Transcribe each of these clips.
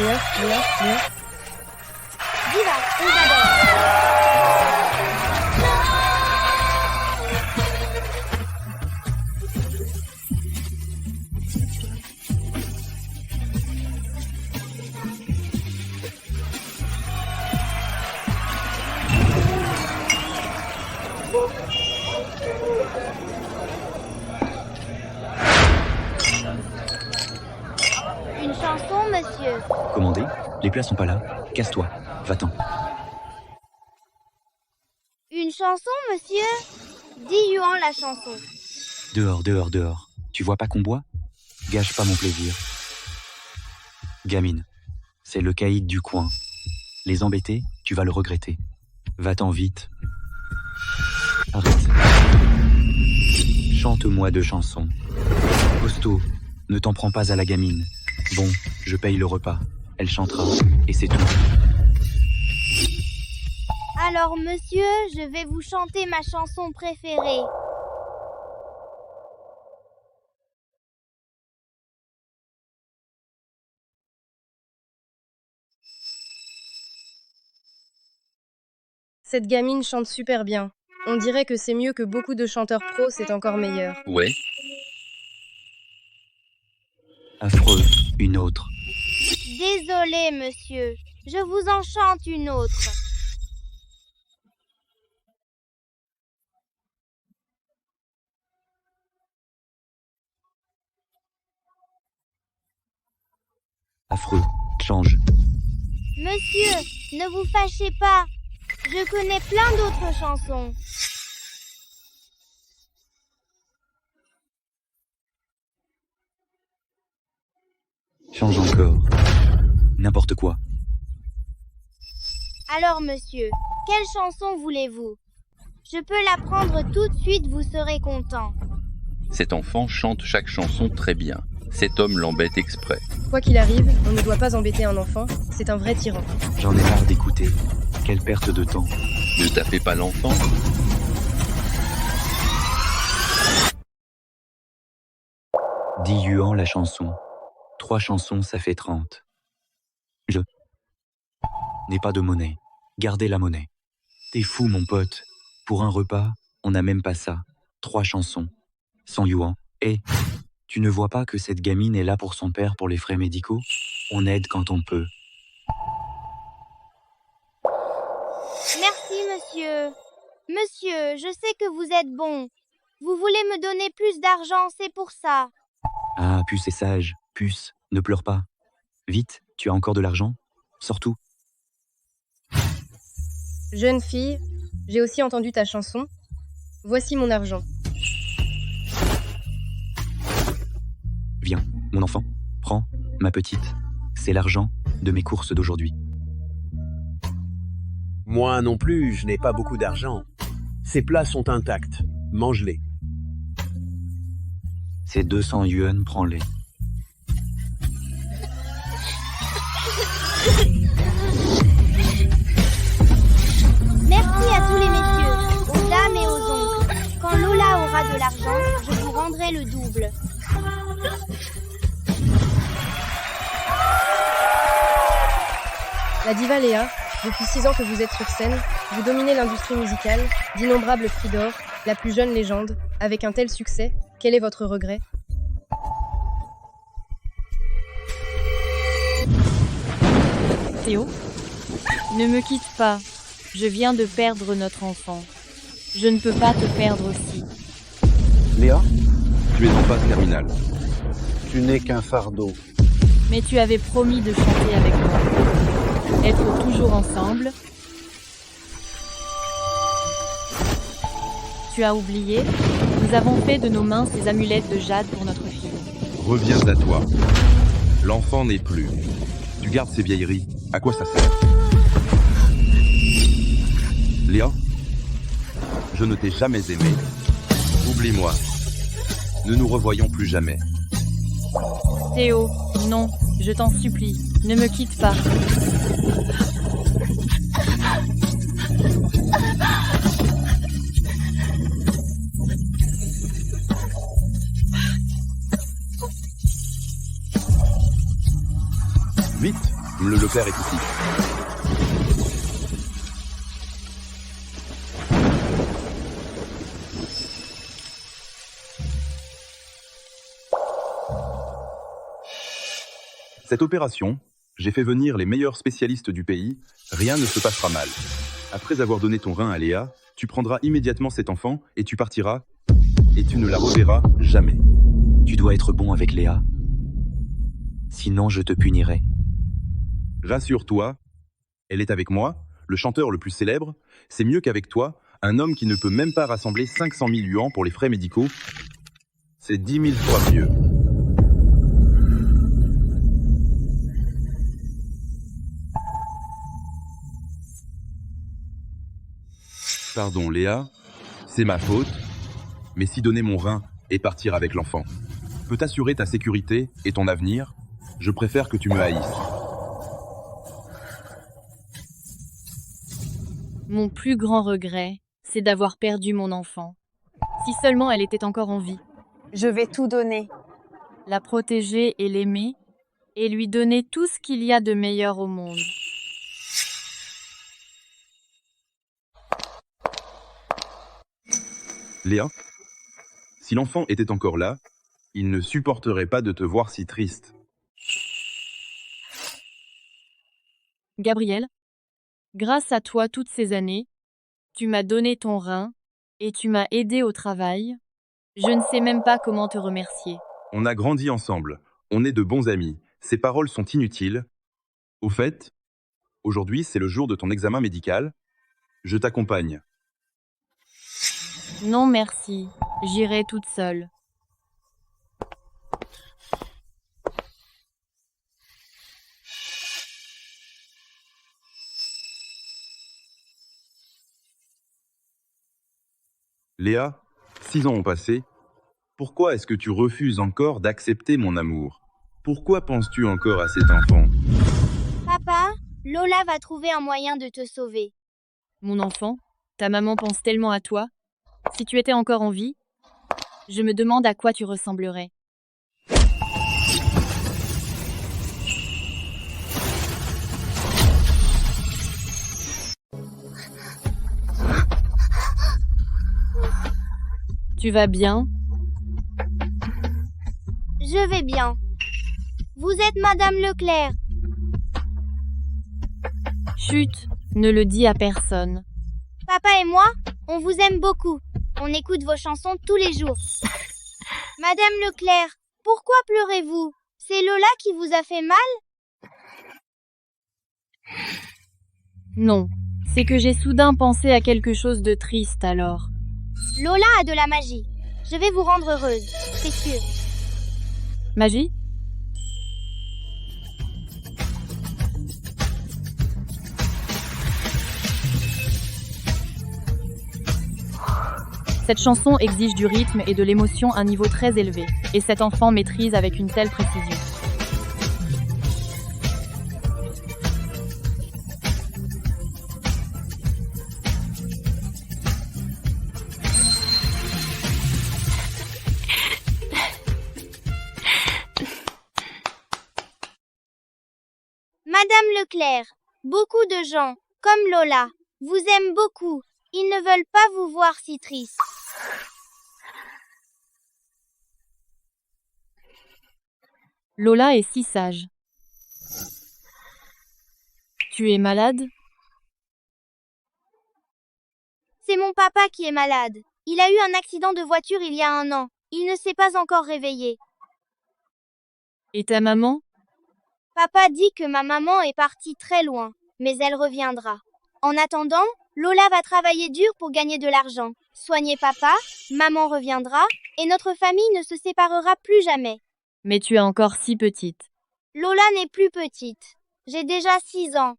Léa. Diva, on adore. Une chanson, monsieur. Commandé, les plats sont pas là. Casse-toi, va-t'en. Une chanson, monsieur? 10 yuans la chanson. Dehors. Tu vois pas qu'on boit? Gâche pas mon plaisir. Gamine, c'est le caïd du coin. Les embêter, tu vas le regretter. Va-t'en vite. Arrête. Chante-moi 2 chansons. Costaud, ne t'en prends pas à la gamine. Bon, je paye le repas. Elle chantera, et c'est tout. Alors, monsieur, je vais vous chanter ma chanson préférée. Cette gamine chante super bien. On dirait que c'est mieux que beaucoup de chanteurs pros, c'est encore meilleur. Ouais, Affreux, une autre. Désolé, monsieur. Je vous en chante une autre. Affreux, change. Monsieur, ne vous fâchez pas. Je connais plein d'autres chansons. Change encore. N'importe quoi. Alors, monsieur, quelle chanson voulez-vous? Je peux la prendre tout de suite, vous serez content. cet enfant chante chaque chanson très bien. Cet homme l'embête exprès. Quoi qu'il arrive, on ne doit pas embêter un enfant, c'est un vrai tyran. J'en ai marre d'écouter. Quelle perte de temps. Ne tapez pas l'enfant. 10 yuans la chanson. 3 chansons, ça fait 30. Je n'ai pas de monnaie. Gardez la monnaie. T'es fou, mon pote. Pour un repas, on n'a même pas ça. 3 chansons. 100 yuans. Et tu ne vois pas que cette gamine est là pour son père pour les frais médicaux? On aide quand on peut. Merci, monsieur. Monsieur, je sais que vous êtes bon. Vous voulez me donner plus d'argent, c'est pour ça. Ah, Puce est sage. Puce, ne pleure pas. Vite, tu as encore de l'argent? Sors tout. Jeune fille, j'ai aussi entendu ta chanson. Voici mon argent. Viens, mon enfant. Prends, ma petite. C'est l'argent de mes courses d'aujourd'hui. Moi non plus, je n'ai pas beaucoup d'argent. Ces plats sont intacts. Mange-les. Ces 200 yuan, prends-les. Merci à tous les messieurs, aux dames et aux oncles. Quand Lola aura de l'argent, je vous rendrai le double. La diva Léa, depuis 6 ans que vous êtes sur scène, vous dominez l'industrie musicale, d'innombrables prix d'or, la plus jeune légende. Avec un tel succès, quel est votre regret? Théo, ne me quitte pas. Je viens de perdre notre enfant. Je ne peux pas te perdre aussi. Léa, tu es en phase terminale. Tu n'es qu'un fardeau. Mais tu avais promis de chanter avec moi. Être toujours ensemble. Tu as oublié? Nous avons fait de nos mains ces amulettes de jade pour notre fille. Reviens à toi. L'enfant n'est plus. Tu gardes ces vieilleries. À quoi ça sert? Léa, je ne t'ai jamais aimé. Oublie-moi. Ne nous revoyons plus jamais. Théo, non, je t'en supplie, ne me quitte pas. Vite, Le Leclerc est ici. Cette opération, j'ai fait venir les meilleurs spécialistes du pays, rien ne se passera mal. Après avoir donné ton rein à Léa, tu prendras immédiatement cet enfant et tu partiras, et tu ne la reverras jamais. Tu dois être bon avec Léa. Sinon, je te punirai. Rassure-toi, elle est avec moi, le chanteur le plus célèbre, c'est mieux qu'avec toi, un homme qui ne peut même pas rassembler 500 000 yuans pour les frais médicaux. C'est 10 000 fois mieux. Pardon, Léa, c'est ma faute, mais si donner mon rein et partir avec l'enfant peut assurer ta sécurité et ton avenir, je préfère que tu me haïsses. Mon plus grand regret, c'est d'avoir perdu mon enfant. Si seulement elle était encore en vie. Je vais tout donner. La protéger et l'aimer, et lui donner tout ce qu'il y a de meilleur au monde. Léa, si l'enfant était encore là, il ne supporterait pas de te voir si triste. Gabriel, grâce à toi toutes ces années, tu m'as donné ton rein, et tu m'as aidé au travail. Je ne sais même pas comment te remercier. On a grandi ensemble, on est de bons amis, ces paroles sont inutiles. Au fait, aujourd'hui c'est le jour de ton examen médical, je t'accompagne. Non merci, j'irai toute seule. Léa, 6 ans ont passé. Pourquoi est-ce que tu refuses encore d'accepter mon amour? Pourquoi penses-tu encore à cet enfant? Papa, Lola va trouver un moyen de te sauver. Mon enfant, ta maman pense tellement à toi. Si tu étais encore en vie, je me demande à quoi tu ressemblerais. Tu vas bien? Je vais bien. Vous êtes Madame Leclerc. Chut, ne le dis à personne. Papa et moi, on vous aime beaucoup. On écoute vos chansons tous les jours. Madame Leclerc, pourquoi pleurez-vous? C'est Lola qui vous a fait mal? Non, c'est que j'ai soudain pensé à quelque chose de triste alors. Lola a de la magie. Je vais vous rendre heureuse, c'est sûr. Magie? Cette chanson exige du rythme et de l'émotion à un niveau très élevé, et cet enfant maîtrise avec une telle précision. Madame Leclerc, beaucoup de gens, comme Lola, vous aiment beaucoup. Ils ne veulent pas vous voir si triste. Lola est si sage. Tu es malade? C'est mon papa qui est malade. Il a eu un accident de voiture il y a 1 an. Il ne s'est pas encore réveillé. Et ta maman? Papa dit que ma maman est partie très loin, mais elle reviendra. En attendant, Lola va travailler dur pour gagner de l'argent. Soigner papa, maman reviendra, et notre famille ne se séparera plus jamais. Mais tu es encore si petite. Lola n'est plus petite. J'ai déjà 6 ans.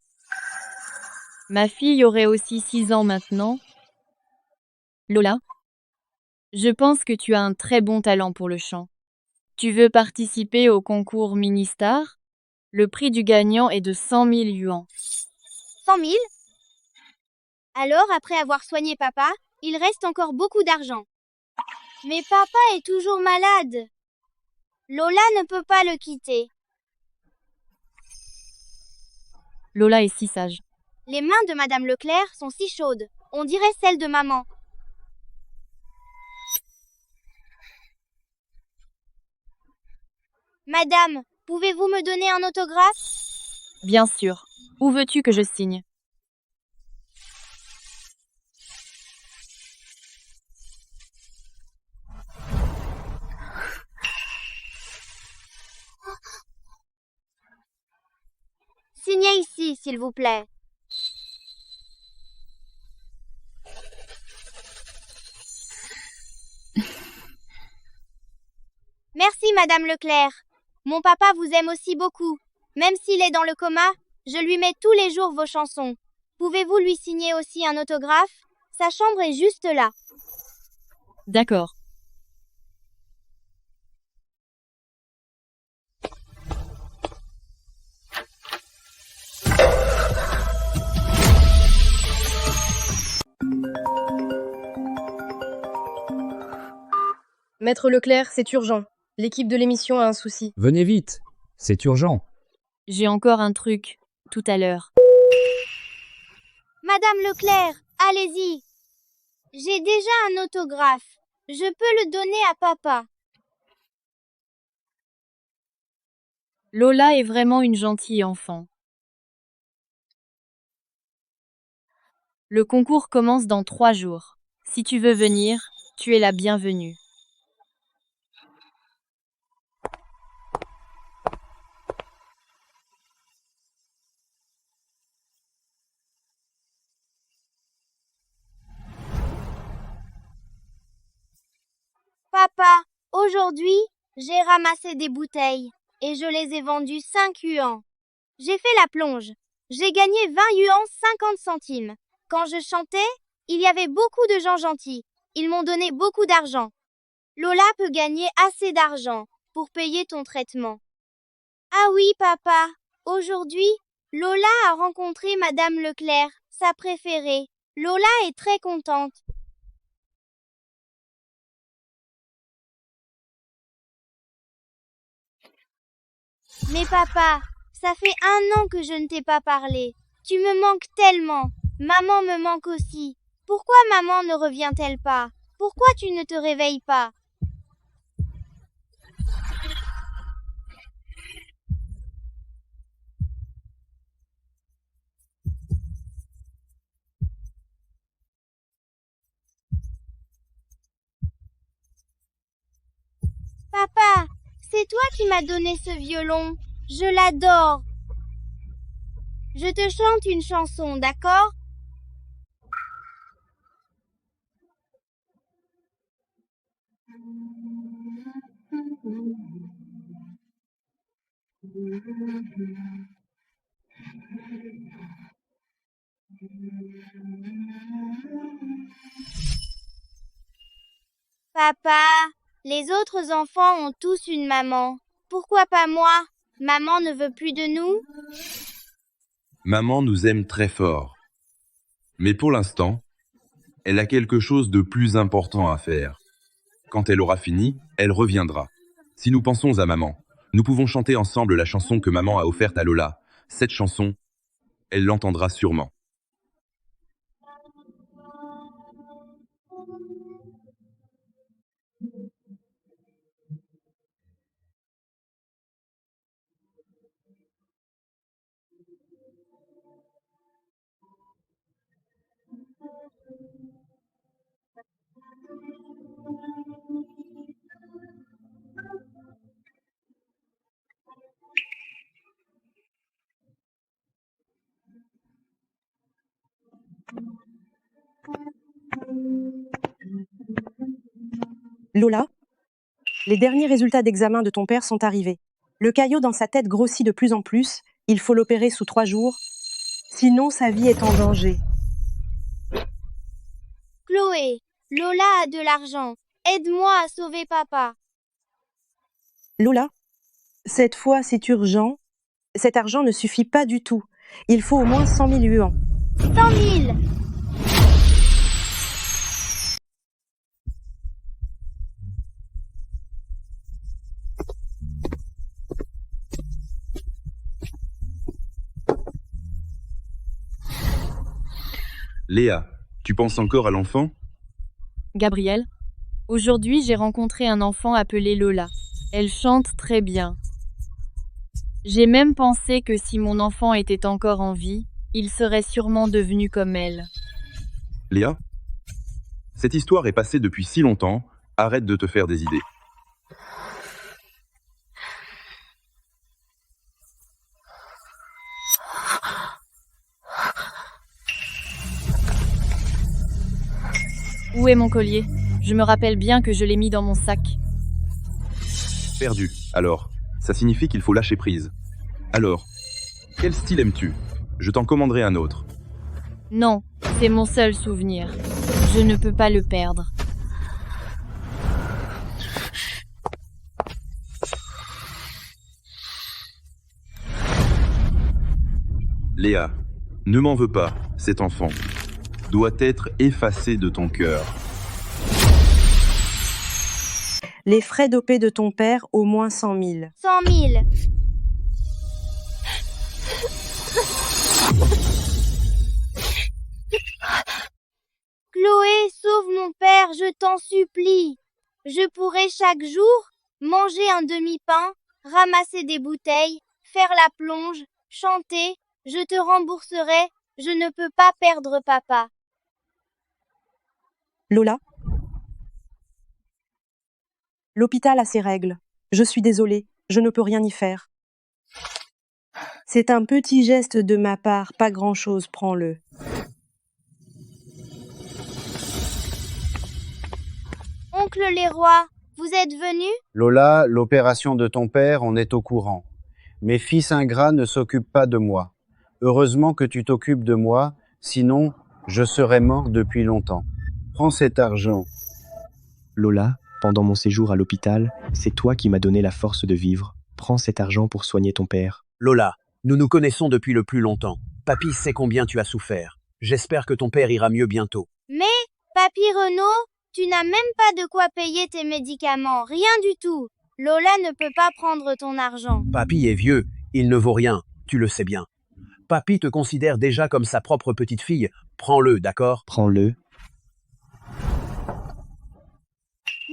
Ma fille aurait aussi 6 ans maintenant. Lola, je pense que tu as un très bon talent pour le chant. Tu veux participer au concours Ministar? Le prix du gagnant est de 100 000 yuans. 100 000? Alors, après avoir soigné papa, il reste encore beaucoup d'argent. Mais papa est toujours malade. Lola ne peut pas le quitter. Lola est si sage. Les mains de Madame Leclerc sont si chaudes. On dirait celles de maman. Madame, pouvez-vous me donner un autographe? Bien sûr. Où veux-tu que je signe? Signez ici, s'il vous plaît. Merci, Madame Leclerc. Mon papa vous aime aussi beaucoup. Même s'il est dans le coma, je lui mets tous les jours vos chansons. Pouvez-vous lui signer aussi un autographe? Sa chambre est juste là. D'accord. Maître Leclerc, c'est urgent. L'équipe de l'émission a un souci. Venez vite, c'est urgent. J'ai encore un truc. Tout à l'heure. Madame Leclerc, allez-y. J'ai déjà un autographe. Je peux le donner à papa. Lola est vraiment une gentille enfant. Le concours commence dans 3 jours. Si tu veux venir, tu es la bienvenue. Papa, aujourd'hui, j'ai ramassé des bouteilles et je les ai vendues 5 yuans. J'ai fait la plonge. J'ai gagné 20 yuans 50 centimes. Quand je chantais, il y avait beaucoup de gens gentils. Ils m'ont donné beaucoup d'argent. Lola peut gagner assez d'argent pour payer ton traitement. Ah oui, papa. Aujourd'hui, Lola a rencontré Madame Leclerc, sa préférée. Lola est très contente. Mais papa, ça fait 1 an que je ne t'ai pas parlé. Tu me manques tellement. Maman me manque aussi. Pourquoi maman ne revient-elle pas? Pourquoi tu ne te réveilles pas? Papa, c'est toi qui m'as donné ce violon. Je l'adore. Je te chante une chanson, d'accord? Papa, les autres enfants ont tous une maman. Pourquoi pas moi? Maman ne veut plus de nous? Maman nous aime très fort. Mais pour l'instant, elle a quelque chose de plus important à faire. Quand elle aura fini, elle reviendra. Si nous pensons à maman, nous pouvons chanter ensemble la chanson que maman a offerte à Lola. Cette chanson, elle l'entendra sûrement. Lola, les derniers résultats d'examen de ton père sont arrivés. Le caillot dans sa tête grossit de plus en plus. Il faut l'opérer sous 3 jours. Sinon, sa vie est en danger. Chloé, Lola a de l'argent. Aide-moi à sauver papa. Lola, cette fois, c'est urgent. Cet argent ne suffit pas du tout. Il faut au moins 100 000 yuans. 100 000! Léa, tu penses encore à l'enfant? Gabriel, aujourd'hui j'ai rencontré un enfant appelé Lola. Elle chante très bien. J'ai même pensé que si mon enfant était encore en vie, il serait sûrement devenu comme elle. Léa? Cette histoire est passée depuis si longtemps, arrête de te faire des idées. Où est mon collier? Je me rappelle bien que je l'ai mis dans mon sac. Perdu. Alors, ça signifie qu'il faut lâcher prise. Alors, quel style aimes-tu? Je t'en commanderai un autre. Non, c'est mon seul souvenir. Je ne peux pas le perdre. Léa, ne m'en veux pas, cet enfant doit être effacé de ton cœur. Les frais d'OP de ton père, au moins 100 000. 100 000. Chloé, sauve mon père, je t'en supplie. Je pourrai chaque jour manger un demi-pain, ramasser des bouteilles, faire la plonge, chanter. Je te rembourserai. Je ne peux pas perdre papa. Lola? L'hôpital a ses règles. Je suis désolée, je ne peux rien y faire. C'est un petit geste de ma part, pas grand-chose, prends-le. Oncle Leroy, vous êtes venu? Lola, l'opération de ton père, on est au courant. Mes fils ingrats ne s'occupent pas de moi. Heureusement que tu t'occupes de moi, sinon je serais mort depuis longtemps. Prends cet argent. Lola, pendant mon séjour à l'hôpital, c'est toi qui m'as donné la force de vivre. Prends cet argent pour soigner ton père. Lola, nous nous connaissons depuis le plus longtemps. Papy sait combien tu as souffert. J'espère que ton père ira mieux bientôt. Mais, Papy Renaud, tu n'as même pas de quoi payer tes médicaments, rien du tout. Lola ne peut pas prendre ton argent. Papy est vieux, il ne vaut rien, tu le sais bien. Papy te considère déjà comme sa propre petite fille. Prends-le, d'accord? Prends-le.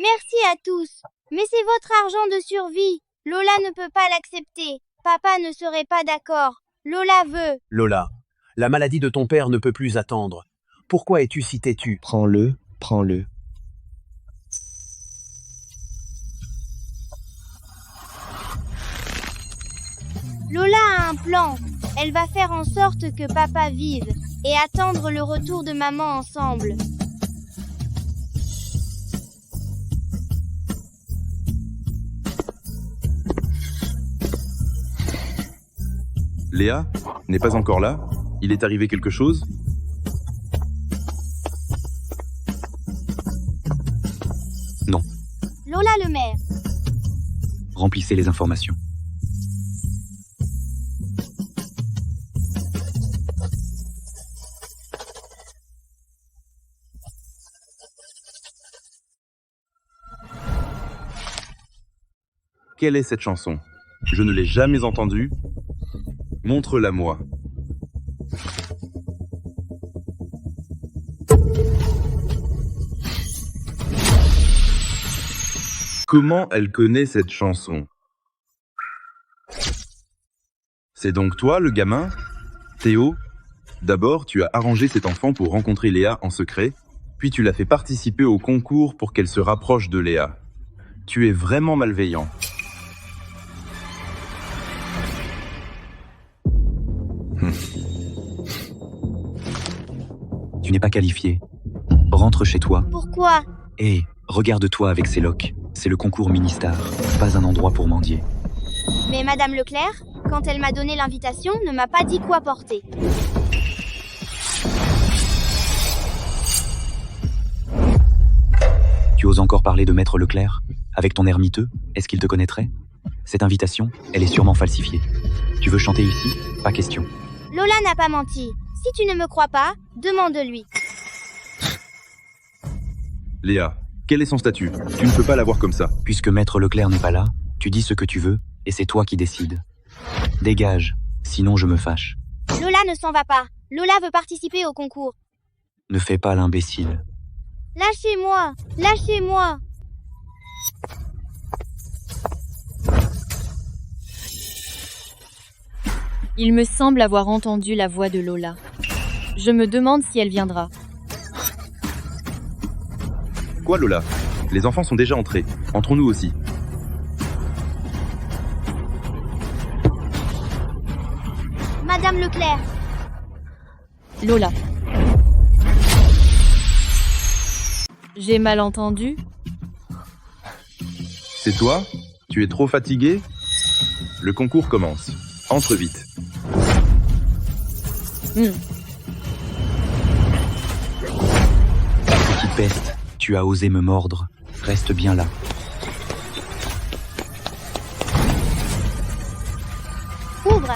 Merci à tous. Mais c'est votre argent de survie. Lola ne peut pas l'accepter. Papa ne serait pas d'accord. Lola veut. Lola, la maladie de ton père ne peut plus attendre. Pourquoi es-tu si têtue? Prends-le, prends-le. Lola a un plan. Elle va faire en sorte que papa vive et attendre le retour de maman ensemble. Léa n'est pas encore là? Il est arrivé quelque chose? Non. Lola le maire. Remplissez les informations. Quelle est cette chanson? Je ne l'ai jamais entendue. Montre-la-moi. Comment elle connaît cette chanson? C'est donc toi, le gamin? Théo? D'abord, tu as arrangé cet enfant pour rencontrer Léa en secret, puis tu l'as fait participer au concours pour qu'elle se rapproche de Léa. Tu es vraiment malveillant. Tu n'es pas qualifié. Rentre chez toi. Pourquoi? Et regarde-toi avec ces loques. C'est le concours Ministar, pas un endroit pour mendier. Mais Madame Leclerc, quand elle m'a donné l'invitation, ne m'a pas dit quoi porter. Tu oses encore parler de Maître Leclerc? Avec ton air miteux, est-ce qu'il te connaîtrait? Cette invitation, elle est sûrement falsifiée. Tu veux chanter ici? Pas question. Lola n'a pas menti. Si tu ne me crois pas, demande-lui. Léa, quel est son statut? Tu ne peux pas l'avoir comme ça. Puisque Maître Leclerc n'est pas là, tu dis ce que tu veux, et c'est toi qui décides. Dégage, sinon je me fâche. Lola ne s'en va pas. Lola veut participer au concours. Ne fais pas l'imbécile. Lâchez-moi! Lâchez-moi! Il me semble avoir entendu la voix de Lola. Je me demande si elle viendra. Quoi, Lola? Les enfants sont déjà entrés. Entrons-nous aussi. Madame Leclerc! Lola. J'ai mal entendu? C'est toi? Tu es trop fatigué? Le concours commence. Entre vite. Petite peste, tu as osé me mordre. Reste bien là. Ouvre!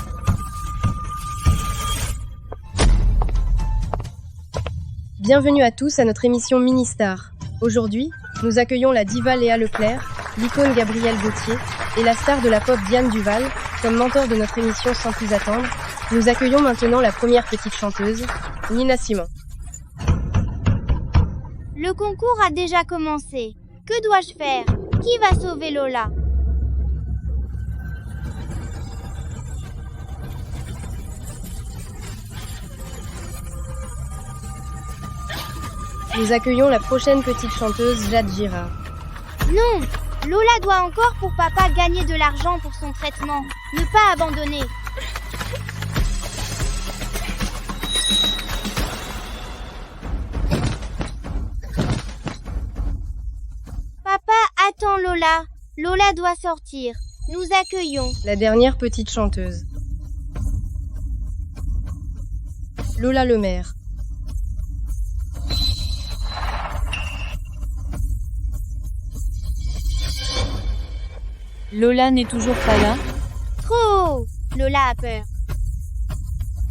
Bienvenue à tous à notre émission Mini-Star. Aujourd'hui, nous accueillons la diva Léa Leclerc, l'icône Gabrielle Gauthier et la star de la pop Diane Duval comme mentor de notre émission sans plus attendre. Nous accueillons maintenant la première petite chanteuse, Nina Simon. Le concours a déjà commencé. Que dois-je faire? Qui va sauver Lola? Nous accueillons la prochaine petite chanteuse, Jade Girard. Non! Lola doit encore pour papa gagner de l'argent pour son traitement. Ne pas abandonner. Papa, attends Lola. Lola doit sortir. Nous accueillons la dernière petite chanteuse, Lola Lemaire. Lola n'est toujours pas là? Trop haut. Lola a peur.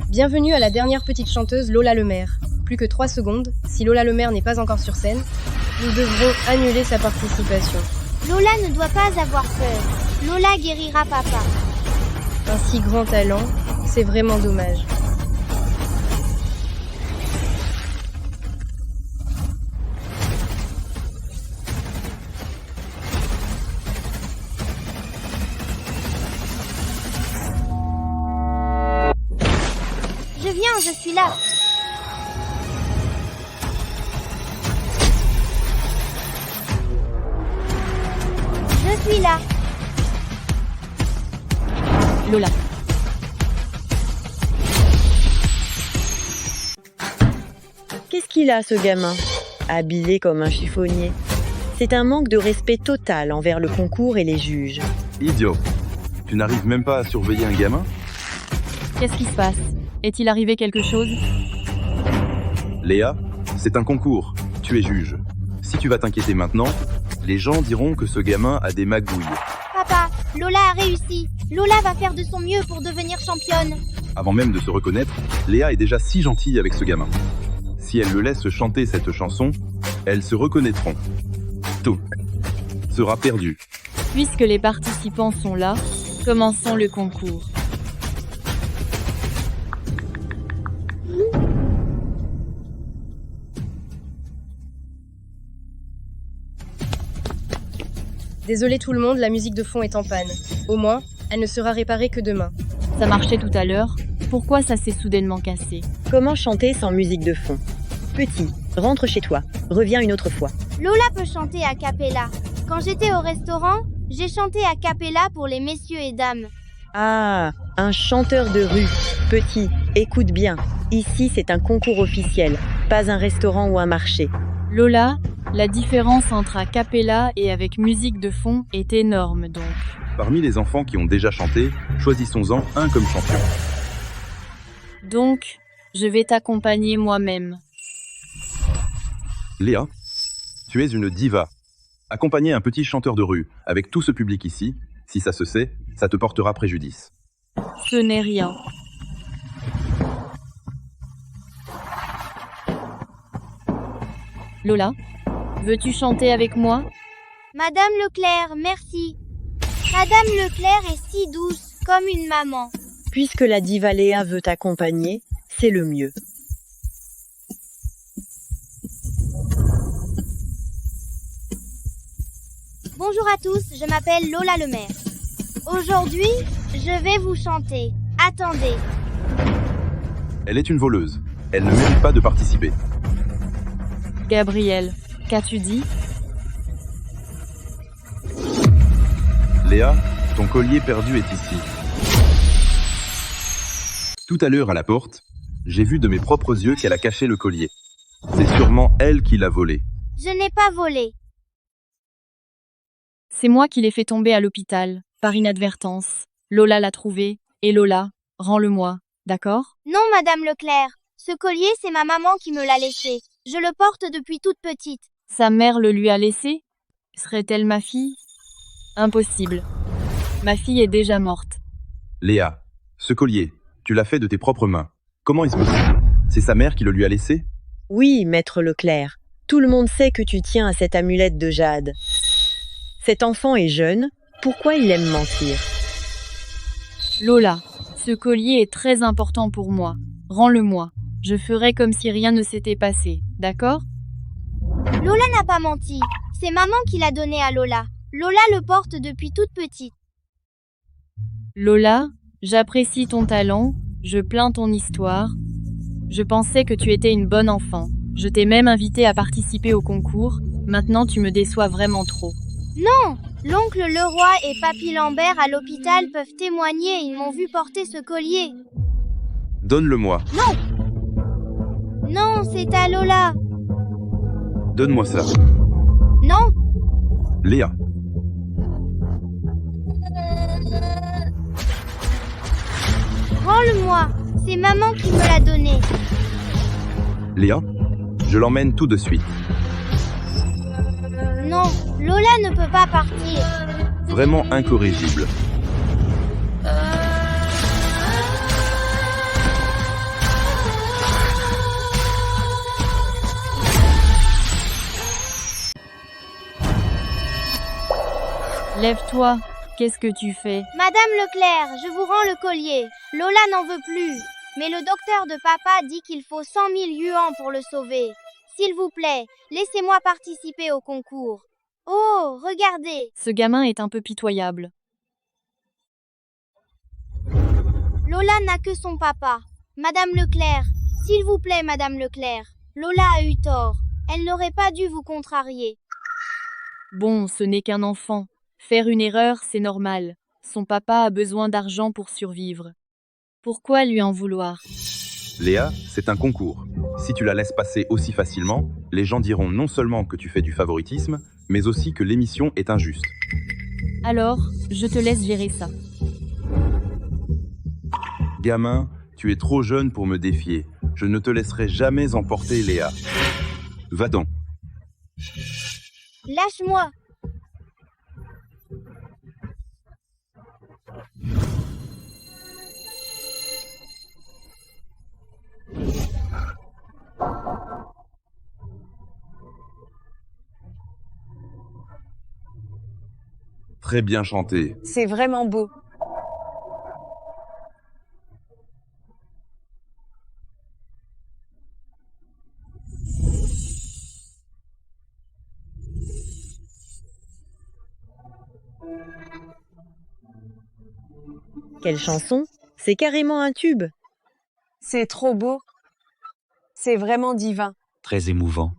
Bienvenue à la dernière petite chanteuse, Lola Lemaire. Plus que 3 secondes, si Lola Lemaire n'est pas encore sur scène, nous devrons annuler sa participation. Lola ne doit pas avoir peur. Lola guérira papa. Un si grand talent, c'est vraiment dommage. Je suis là. Je suis là. Lola. Qu'est-ce qu'il a, ce gamin? Habillé comme un chiffonnier. C'est un manque de respect total envers le concours et les juges. Idiot. Tu n'arrives même pas à surveiller un gamin? Qu'est-ce qui se passe? Est-il arrivé quelque chose? Léa, c'est un concours. Tu es juge. Si tu vas t'inquiéter maintenant, les gens diront que ce gamin a des magouilles. Papa, Lola a réussi. Lola va faire de son mieux pour devenir championne. Avant même de se reconnaître, Léa est déjà si gentille avec ce gamin. Si elle le laisse chanter cette chanson, elles se reconnaîtront. Tout sera perdu. Puisque les participants sont là, commençons le concours. Désolé tout le monde, la musique de fond est en panne. Au moins, elle ne sera réparée que demain. Ça marchait tout à l'heure. Pourquoi ça s'est soudainement cassé? Comment chanter sans musique de fond? Petit, rentre chez toi. Reviens une autre fois. Lola peut chanter a cappella. Quand j'étais au restaurant, j'ai chanté a cappella pour les messieurs et dames. Ah, un chanteur de rue. Petit, écoute bien. Ici, c'est un concours officiel, pas un restaurant ou un marché. Lola, la différence entre a cappella et avec musique de fond est énorme donc. Parmi les enfants qui ont déjà chanté, choisissons-en un comme champion. Donc, je vais t'accompagner moi-même. Léa, tu es une diva. Accompagner un petit chanteur de rue avec tout ce public ici, si ça se sait, ça te portera préjudice. Ce n'est rien. Lola, veux-tu chanter avec moi? Madame Leclerc, merci. Madame Leclerc est si douce, comme une maman. Puisque la diva Léa veut t'accompagner, c'est le mieux. Bonjour à tous, je m'appelle Lola Lemaire. Aujourd'hui, je vais vous chanter. Attendez. Elle est une voleuse. Elle ne mérite pas de participer. Gabriel, qu'as-tu dit? Léa, ton collier perdu est ici. Tout à l'heure à la porte, j'ai vu de mes propres yeux qu'elle a caché le collier. C'est sûrement elle qui l'a volé. Je n'ai pas volé. C'est moi qui l'ai fait tomber à l'hôpital, par inadvertance. Lola l'a trouvé, et Lola, rends-le-moi, d'accord? Non, Madame Leclerc. Ce collier, c'est ma maman qui me l'a laissé. Je le porte depuis toute petite. Sa mère le lui a laissé? Serait-elle ma fille? Impossible. Ma fille est déjà morte. Léa, ce collier, tu l'as fait de tes propres mains. Comment est-ce possible? C'est sa mère qui le lui a laissé? Oui, maître Leclerc. Tout le monde sait que tu tiens à cette amulette de jade. Cet enfant est jeune. Pourquoi il aime mentir? Lola, ce collier est très important pour moi. Rends-le-moi. Je ferai comme si rien ne s'était passé, d'accord? Lola n'a pas menti. C'est maman qui l'a donné à Lola. Lola le porte depuis toute petite. Lola, j'apprécie ton talent, je plains ton histoire. Je pensais que tu étais une bonne enfant. Je t'ai même invité à participer au concours. Maintenant, tu me déçois vraiment trop. Non! L'oncle Leroy et Papy Lambert à l'hôpital peuvent témoigner, ils m'ont vu porter ce collier. Donne-le-moi. Non! Non, c'est à Lola. Donne-moi ça. Non! Léa. Rends-le-moi. C'est maman qui me l'a donné. Léa, je l'emmène tout de suite. Non, Lola ne peut pas partir. Vraiment incorrigible. Lève-toi, qu'est-ce que tu fais? Madame Leclerc, je vous rends le collier. Lola n'en veut plus. Mais le docteur de papa dit qu'il faut 100 000 yuans pour le sauver. S'il vous plaît, laissez-moi participer au concours. Oh, regardez! Ce gamin est un peu pitoyable. Lola n'a que son papa. Madame Leclerc, s'il vous plaît, Madame Leclerc. Lola a eu tort. Elle n'aurait pas dû vous contrarier. Bon, ce n'est qu'un enfant. Faire une erreur, c'est normal. Son papa a besoin d'argent pour survivre. Pourquoi lui en vouloir? Léa, c'est un concours. Si tu la laisses passer aussi facilement, les gens diront non seulement que tu fais du favoritisme, mais aussi que l'émission est injuste. Alors, je te laisse gérer ça. Gamin, tu es trop jeune pour me défier. Je ne te laisserai jamais emporter, Léa. Va-t'en. Lâche-moi. Très bien chanté. C'est vraiment beau. Quelle chanson? C'est carrément un tube. C'est trop beau. C'est vraiment divin. Très émouvant.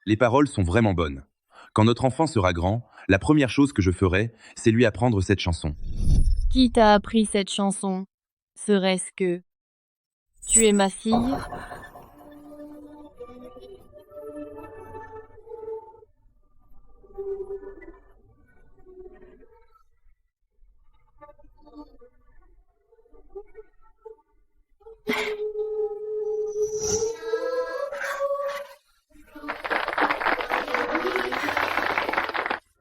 Les paroles sont vraiment bonnes. Quand notre enfant sera grand, la première chose que je ferai, c'est lui apprendre cette chanson. Qui t'a appris cette chanson? Serait-ce que tu es ma fille?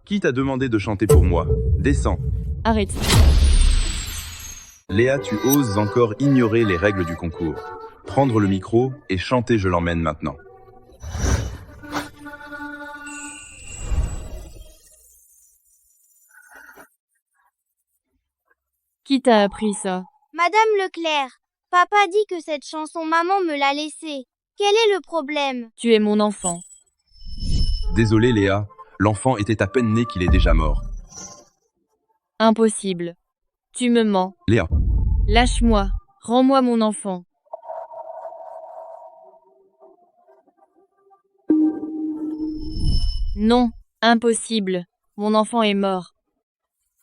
Qui t'a demandé de chanter pour moi? Descends. Arrête. Léa, tu oses encore ignorer les règles du concours. Prendre le micro et chanter Je l'emmène maintenant. Qui t'a appris ça? Madame Leclerc, Papa dit que cette chanson maman me l'a laissée. Quel est le problème? Tu es mon enfant. Désolé Léa, l'enfant était à peine né qu'il est déjà mort. Impossible. Tu me mens. Léa, Lâche-moi. Rends-moi mon enfant. Non, impossible. Mon enfant est mort.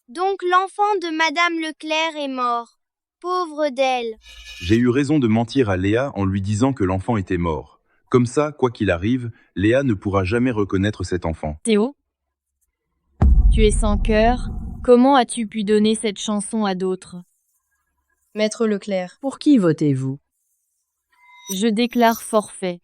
Donc l'enfant de Madame Leclerc est mort. Pauvre d'elle. j'ai eu raison de mentir à Léa en lui disant que l'enfant était mort. Comme ça, quoi qu'il arrive, Léa ne pourra jamais reconnaître cet enfant. Théo? Tu es sans cœur. Comment as-tu pu donner cette chanson à d'autres? Maître Leclerc. Pour qui votez-vous? Je déclare forfait.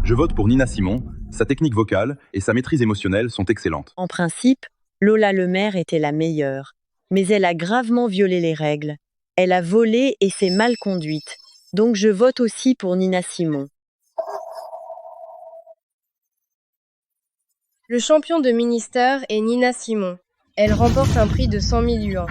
Je vote pour Nina Simon, sa technique vocale et sa maîtrise émotionnelle sont excellentes. En principe, Lola Lemaire était la meilleure. Mais elle a gravement violé les règles. Elle a volé et s'est mal conduite. Donc je vote aussi pour Nina Simon. Le champion de Ministère est Nina Simon. Elle remporte un prix de 100 000 yuans.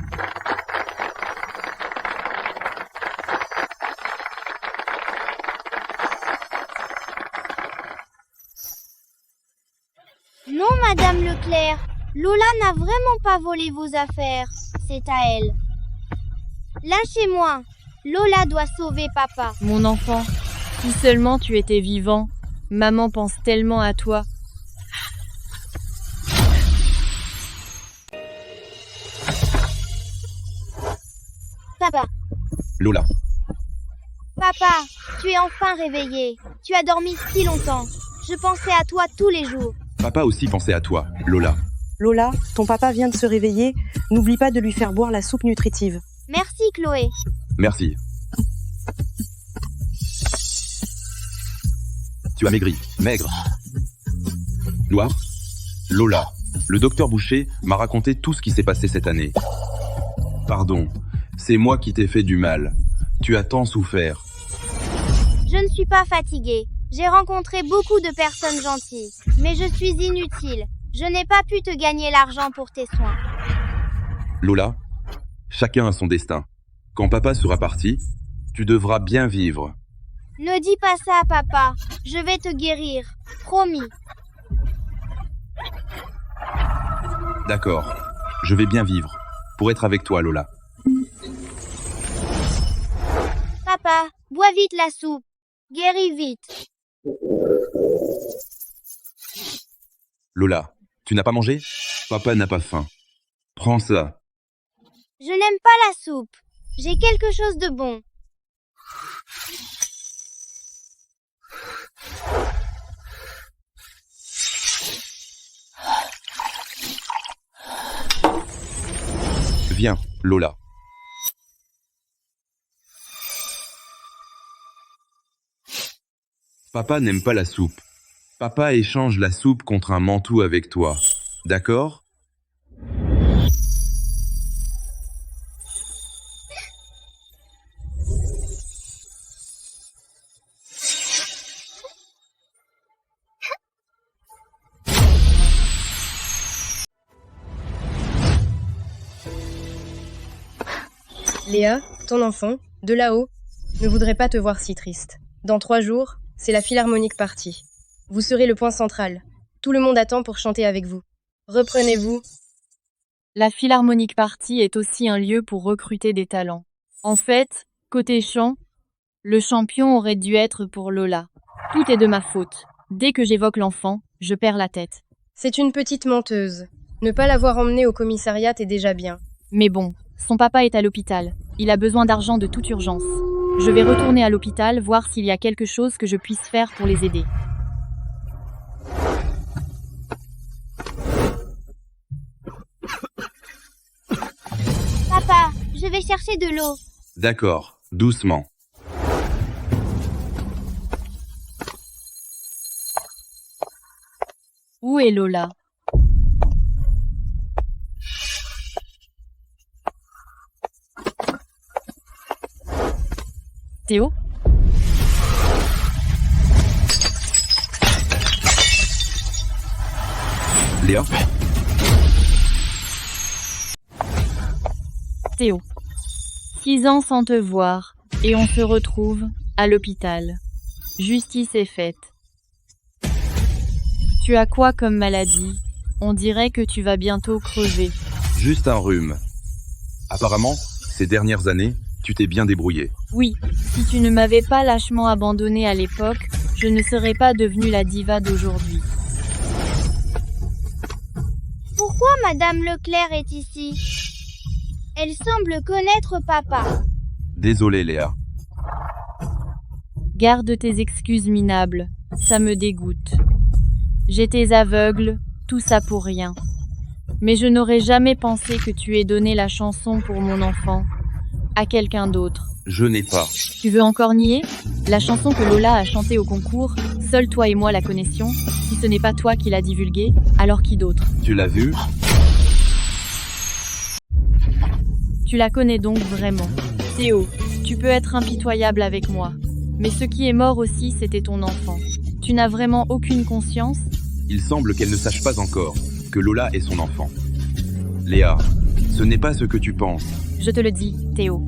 Non, Madame Leclerc. Lola n'a vraiment pas volé vos affaires. C'est à elle. Lâchez-moi. Lola doit sauver papa. Mon enfant, si seulement tu étais vivant. Maman pense tellement à toi. Papa. Lola, Papa, tu es enfin réveillé. Tu as dormi si longtemps. Je pensais à toi tous les jours. papa aussi pensait à toi, Lola. Lola, ton papa vient de se réveiller. N'oublie pas de lui faire boire la soupe nutritive. Merci Chloé. Merci. Tu as maigri, maigre. Loire, Lola, le docteur Boucher m'a raconté tout ce qui s'est passé cette année. Pardon, c'est moi qui t'ai fait du mal. Tu as tant souffert. Je ne suis pas fatiguée. J'ai rencontré beaucoup de personnes gentilles. Mais je suis inutile. Je n'ai pas pu te gagner l'argent pour tes soins. Lola, chacun a son destin. Quand papa sera parti, tu devras bien vivre. Ne dis pas ça, papa. Je vais te guérir. Promis. D'accord, je vais bien vivre. Pour être avec toi, Lola. Papa, bois vite la soupe. Guéris vite. Lola, tu n'as pas mangé? Papa n'a pas faim. Prends ça. Je n'aime pas la soupe. J'ai quelque chose de bon. Viens, Lola. Papa n'aime pas la soupe. Papa échange la soupe contre un mantou avec toi. D'accord? Léa, ton enfant, de là-haut, ne voudrait pas te voir si triste. Dans 3 jours, c'est la Philharmonique partie. Vous serez le point central. Tout le monde attend pour chanter avec vous. Reprenez-vous. La Philharmonique Party est aussi un lieu pour recruter des talents. En fait, côté chant, le champion aurait dû être pour Lola. Tout est de ma faute. Dès que j'évoque l'enfant, je perds la tête. C'est une petite menteuse. Ne pas l'avoir emmenée au commissariat est déjà bien. Mais bon, son papa est à l'hôpital. Il a besoin d'argent de toute urgence. Je vais retourner à l'hôpital voir s'il y a quelque chose que je puisse faire pour les aider. Papa, je vais chercher de l'eau. D'accord, doucement. Où est Lola? Théo? Léa? Théo, 6 ans sans te voir, et on se retrouve à l'hôpital. Justice est faite. Tu as quoi comme maladie? On dirait que tu vas bientôt crever. Juste un rhume. Apparemment, ces dernières années, tu t'es bien débrouillé. Oui, si tu ne m'avais pas lâchement abandonné à l'époque, je ne serais pas devenue la diva d'aujourd'hui. Pourquoi Madame Leclerc est ici? Elle semble connaître papa. Désolé, Léa. Garde tes excuses minables, ça me dégoûte. J'étais aveugle, tout ça pour rien. Mais je n'aurais jamais pensé que tu aies donné la chanson pour mon enfant à quelqu'un d'autre. Je n'ai pas. Tu veux encore nier? La chanson que Lola a chantée au concours, seuls toi et moi la connaissions. Si ce n'est pas toi qui l'as divulguée, alors qui d'autre? Tu l'as vue? Tu la connais donc vraiment. Théo, tu peux être impitoyable avec moi. Mais ce qui est mort aussi, c'était ton enfant. Tu n'as vraiment aucune conscience? Il semble qu'elle ne sache pas encore que Lola est son enfant. Léa, ce n'est pas ce que tu penses. Je te le dis, Théo.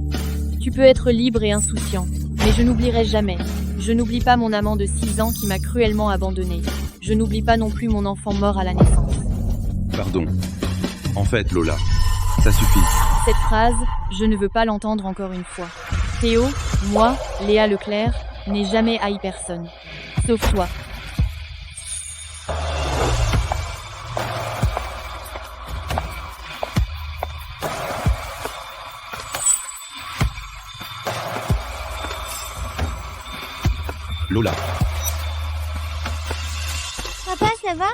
Tu peux être libre et insouciant, mais je n'oublierai jamais. Je n'oublie pas mon amant de 6 ans qui m'a cruellement abandonné. Je n'oublie pas non plus mon enfant mort à la naissance. Pardon. En fait, Lola, ça suffit. Cette phrase, je ne veux pas l'entendre encore une fois. Théo, moi, Léa Leclerc, n'ai jamais haï personne. Sauf toi. Lola. Papa, ça va?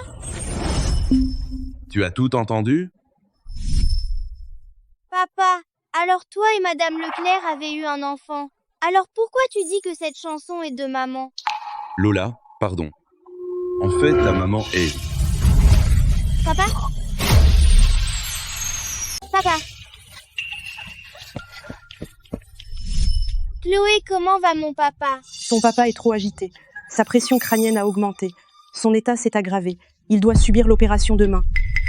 Tu as tout entendu? Papa, alors toi et Madame Leclerc avez eu un enfant. Alors pourquoi tu dis que cette chanson est de maman? Lola, pardon. En fait, ta maman est... Papa? Papa? Chloé, comment va mon papa? Ton papa est trop agité. Sa pression crânienne a augmenté. Son état s'est aggravé. Il doit subir l'opération demain.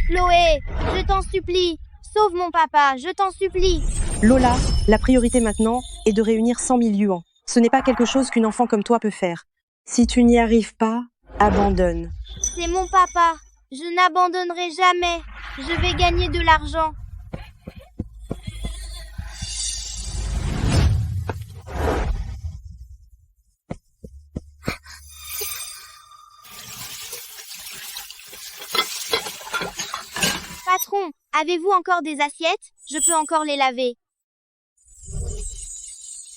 Chloé, je t'en supplie, sauve mon papa, je t'en supplie. Lola, la priorité maintenant est de réunir 100 000 yuans. Ce n'est pas quelque chose qu'une enfant comme toi peut faire. Si tu n'y arrives pas, abandonne. C'est mon papa, je n'abandonnerai jamais. Je vais gagner de l'argent. Patron, avez-vous encore des assiettes? Je peux encore les laver.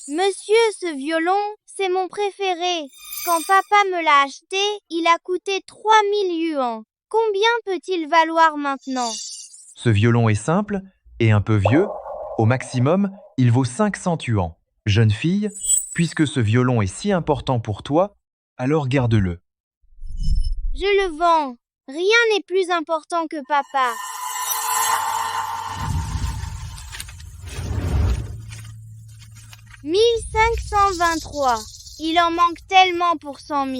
Monsieur, ce violon, c'est mon préféré. Quand papa me l'a acheté, il a coûté 3000 yuans. Combien peut-il valoir maintenant? Ce violon est simple et un peu vieux. Au maximum, il vaut 500 yuans. Jeune fille, puisque ce violon est si important pour toi, alors garde-le. Je le vends. Rien n'est plus important que papa. « 1523. Il en manque tellement pour 100 000.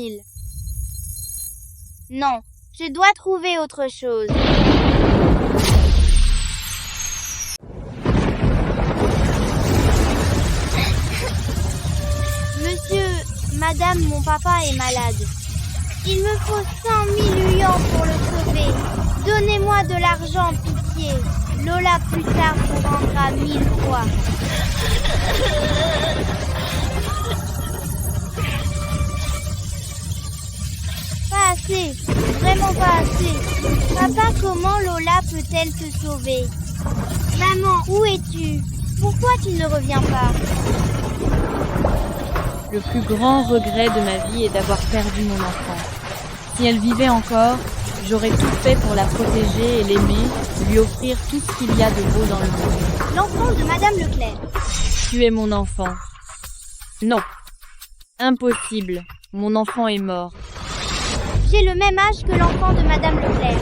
Non, je dois trouver autre chose. Monsieur, madame, mon papa est malade. Il me faut 100 000 yuans pour le sauver. Donnez-moi de l'argent, pitié. Lola plus tard vous rendra 1000 fois. Pas assez, vraiment pas assez. Papa, comment Lola peut-elle te sauver? Maman, où es-tu? Pourquoi tu ne reviens pas? Le plus grand regret de ma vie est d'avoir perdu mon enfant. Si elle vivait encore, j'aurais tout fait pour la protéger et l'aimer, lui offrir tout ce qu'il y a de beau dans le monde. L'enfant de Madame Leclerc. Tu es mon enfant. Non. Impossible. Mon enfant est mort. J'ai le même âge que l'enfant de Madame Leclerc.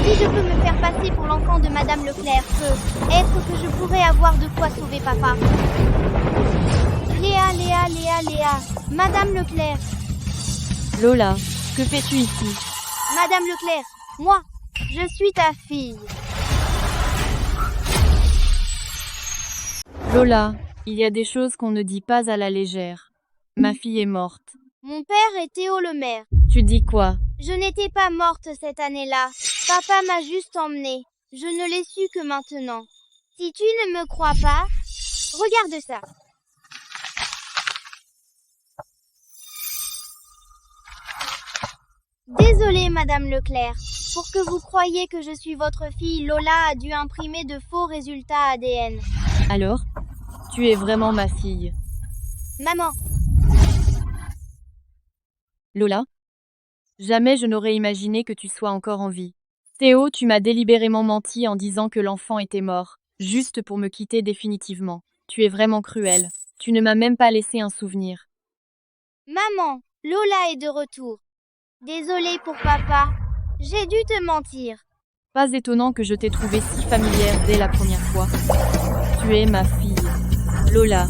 Si je peux me faire passer pour l'enfant de Madame Leclerc, peut-être que je pourrais avoir de quoi sauver papa. Léa, Léa, Léa, Léa. Madame Leclerc. Lola, que fais-tu ici? Madame Leclerc, moi, je suis ta fille. Lola, Il y a des choses qu'on ne dit pas à la légère. Ma fille est morte. Mon père est Théo le maire. Tu dis quoi? Je n'étais pas morte cette année-là. Papa m'a juste emmenée. Je ne l'ai su que maintenant. Si tu ne me crois pas, regarde ça. Désolée, Madame Leclerc. Pour que vous croyiez que je suis votre fille, Lola a dû imprimer de faux résultats ADN. Alors? Tu es vraiment ma fille. Maman, Lola? Jamais je n'aurais imaginé que tu sois encore en vie. Théo, tu m'as délibérément menti en disant que l'enfant était mort, juste pour me quitter définitivement. Tu es vraiment cruel. Tu ne m'as même pas laissé un souvenir. maman, Lola est de retour. Désolée pour papa. J'ai dû te mentir. Pas étonnant que je t'ai trouvée si familière dès la première fois. Tu es ma fille. Lola,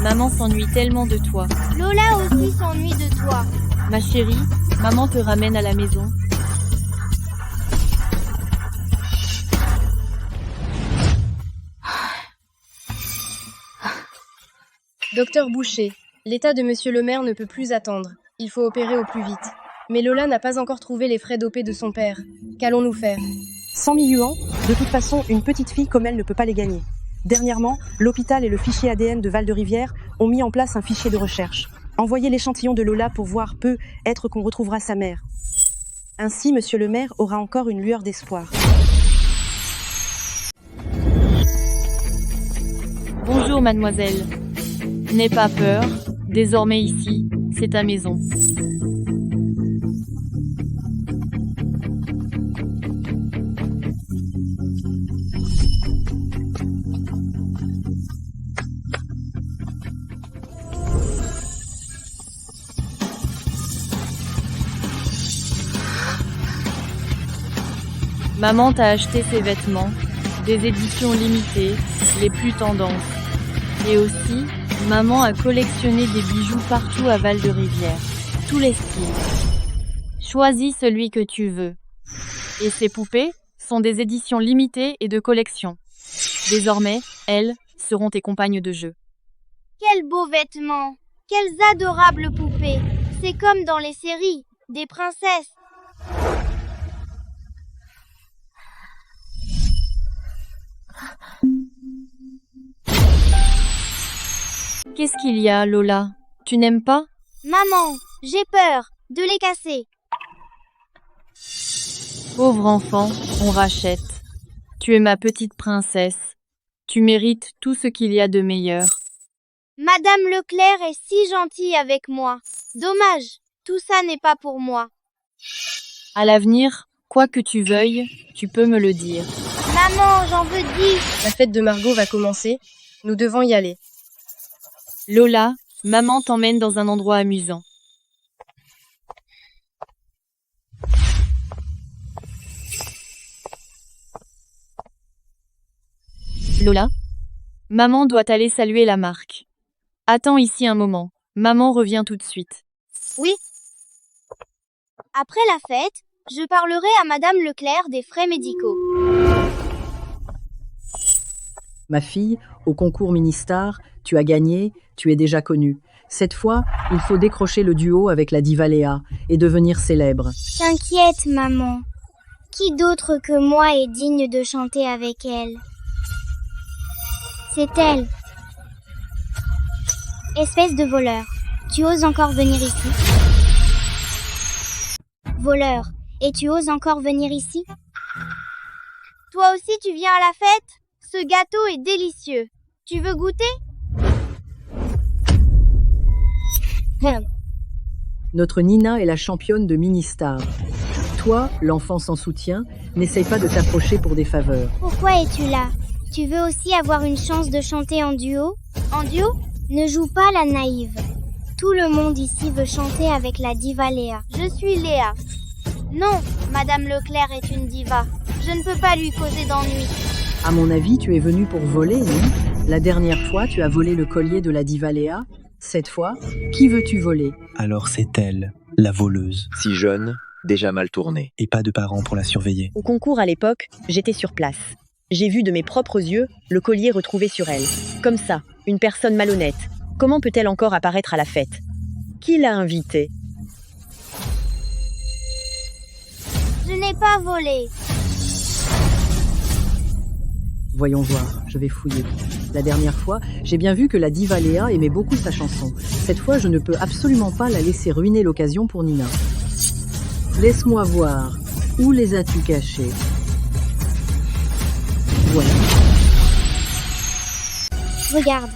maman s'ennuie tellement de toi. Lola aussi s'ennuie de toi. Ma chérie, maman te ramène à la maison. Docteur Boucher, l'état de monsieur le maire ne peut plus attendre. Il faut opérer au plus vite. Mais Lola n'a pas encore trouvé les frais d'OP de son père. Qu'allons-nous faire? 100 000 yuans, de toute façon, une petite fille comme elle ne peut pas les gagner. Dernièrement, l'hôpital et le fichier ADN de Val-de-Rivière ont mis en place un fichier de recherche. Envoyez l'échantillon de Lola pour voir peut-être qu'on retrouvera sa mère. Ainsi, monsieur le maire aura encore une lueur d'espoir. Bonjour mademoiselle. N'aie pas peur. Désormais ici, c'est ta maison. Maman t'a acheté ses vêtements, des éditions limitées, les plus tendances. Et aussi, maman a collectionné des bijoux partout à Val-de-Rivière, tous les styles. Choisis celui que tu veux. Et ces poupées sont des éditions limitées et de collection. Désormais, elles seront tes compagnes de jeu. Quels beaux vêtements. Quelles adorables poupées. C'est comme dans les séries, des princesses. Qu'est-ce qu'il y a, Lola? Tu n'aimes pas? Maman, j'ai peur de les casser. Pauvre enfant, on rachète. Tu es ma petite princesse. Tu mérites tout ce qu'il y a de meilleur. Madame Leclerc est si gentille avec moi. Dommage, tout ça n'est pas pour moi. À l'avenir, quoi que tu veuilles, tu peux me le dire. Maman, j'en veux 10. La fête de Margot va commencer. Nous devons y aller. Lola, maman t'emmène dans un endroit amusant. Lola, maman doit aller saluer la marque. Attends ici un moment. Maman revient tout de suite. Oui. Après la fête, je parlerai à Madame Leclerc des frais médicaux. Ma fille, au concours Ministar, tu as gagné, tu es déjà connue. Cette fois, il faut décrocher le duo avec la diva Léa et devenir célèbre. T'inquiète, maman. Qui d'autre que moi est digne de chanter avec elle? C'est elle. Espèce de voleur. Tu oses encore venir ici? Voleur. Et tu oses encore venir ici? Toi aussi tu viens à la fête? Ce gâteau est délicieux. Tu veux goûter? Notre Nina est la championne de Ministar. Toi, l'enfant sans soutien, n'essaye pas de t'approcher pour des faveurs. Pourquoi es-tu là? Tu veux aussi avoir une chance de chanter en duo? En duo? Ne joue pas la naïve. Tout le monde ici veut chanter avec la diva Léa. Je suis Léa. Non, Madame Leclerc est une diva. Je ne peux pas lui causer d'ennui. À mon avis, tu es venu pour voler, non? La dernière fois, tu as volé le collier de la diva Léa. Cette fois, qui veux-tu voler? Alors c'est elle, la voleuse. Si jeune, déjà mal tournée, et pas de parents pour la surveiller. Au concours à l'époque, j'étais sur place. J'ai vu de mes propres yeux le collier retrouvé sur elle. Comme ça, une personne malhonnête. Comment peut-elle encore apparaître à la fête? Qui l'a invitée? Je n'ai pas volé. Voyons voir, je vais fouiller. La dernière fois, j'ai bien vu que la diva Léa aimait beaucoup sa chanson. Cette fois, je ne peux absolument pas la laisser ruiner l'occasion pour Nina. Laisse-moi voir. Où les as-tu cachés? Voilà. Regarde.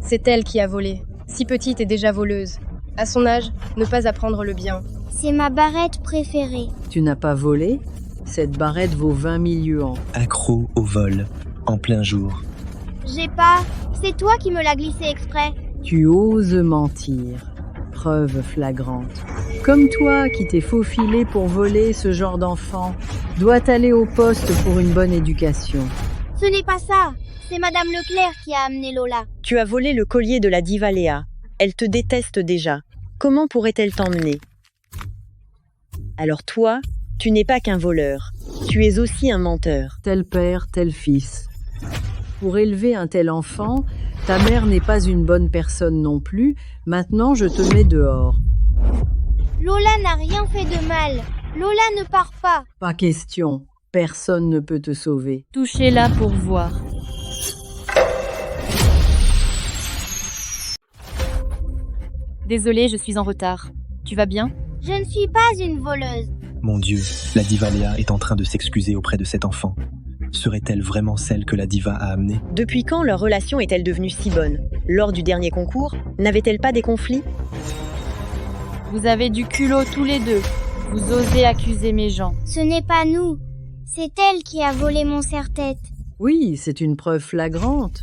C'est elle qui a volé. Si petite et déjà voleuse. À son âge, ne pas apprendre le bien. C'est ma barrette préférée. Tu n'as pas volé? Cette barrette vaut 20 000 yuans. Accro au vol, en plein jour. J'ai pas. C'est toi qui me l'as glissé exprès. Tu oses mentir. Preuve flagrante. Comme toi qui t'es faufilé pour voler, ce genre d'enfant doit aller au poste pour une bonne éducation. Ce n'est pas ça. C'est Madame Leclerc qui a amené Lola. Tu as volé le collier de la diva Léa. Elle te déteste déjà. Comment pourrait-elle t'emmener? Alors toi, tu n'es pas qu'un voleur. Tu es aussi un menteur. Tel père, tel fils. Pour élever un tel enfant, ta mère n'est pas une bonne personne non plus. Maintenant, je te mets dehors. Lola n'a rien fait de mal. Lola ne part pas. Pas question. Personne ne peut te sauver. Touchez-la pour voir. Désolée, je suis en retard. Tu vas bien? Je ne suis pas une voleuse. Mon Dieu, la diva Léa est en train de s'excuser auprès de cet enfant. Serait-elle vraiment celle que la diva a amenée? Depuis quand leur relation est-elle devenue si bonne? Lors du dernier concours, n'avait-elle pas des conflits? Vous avez du culot tous les deux. Vous osez accuser mes gens. Ce n'est pas nous. C'est elle qui a volé mon serre-tête. Oui, c'est une preuve flagrante.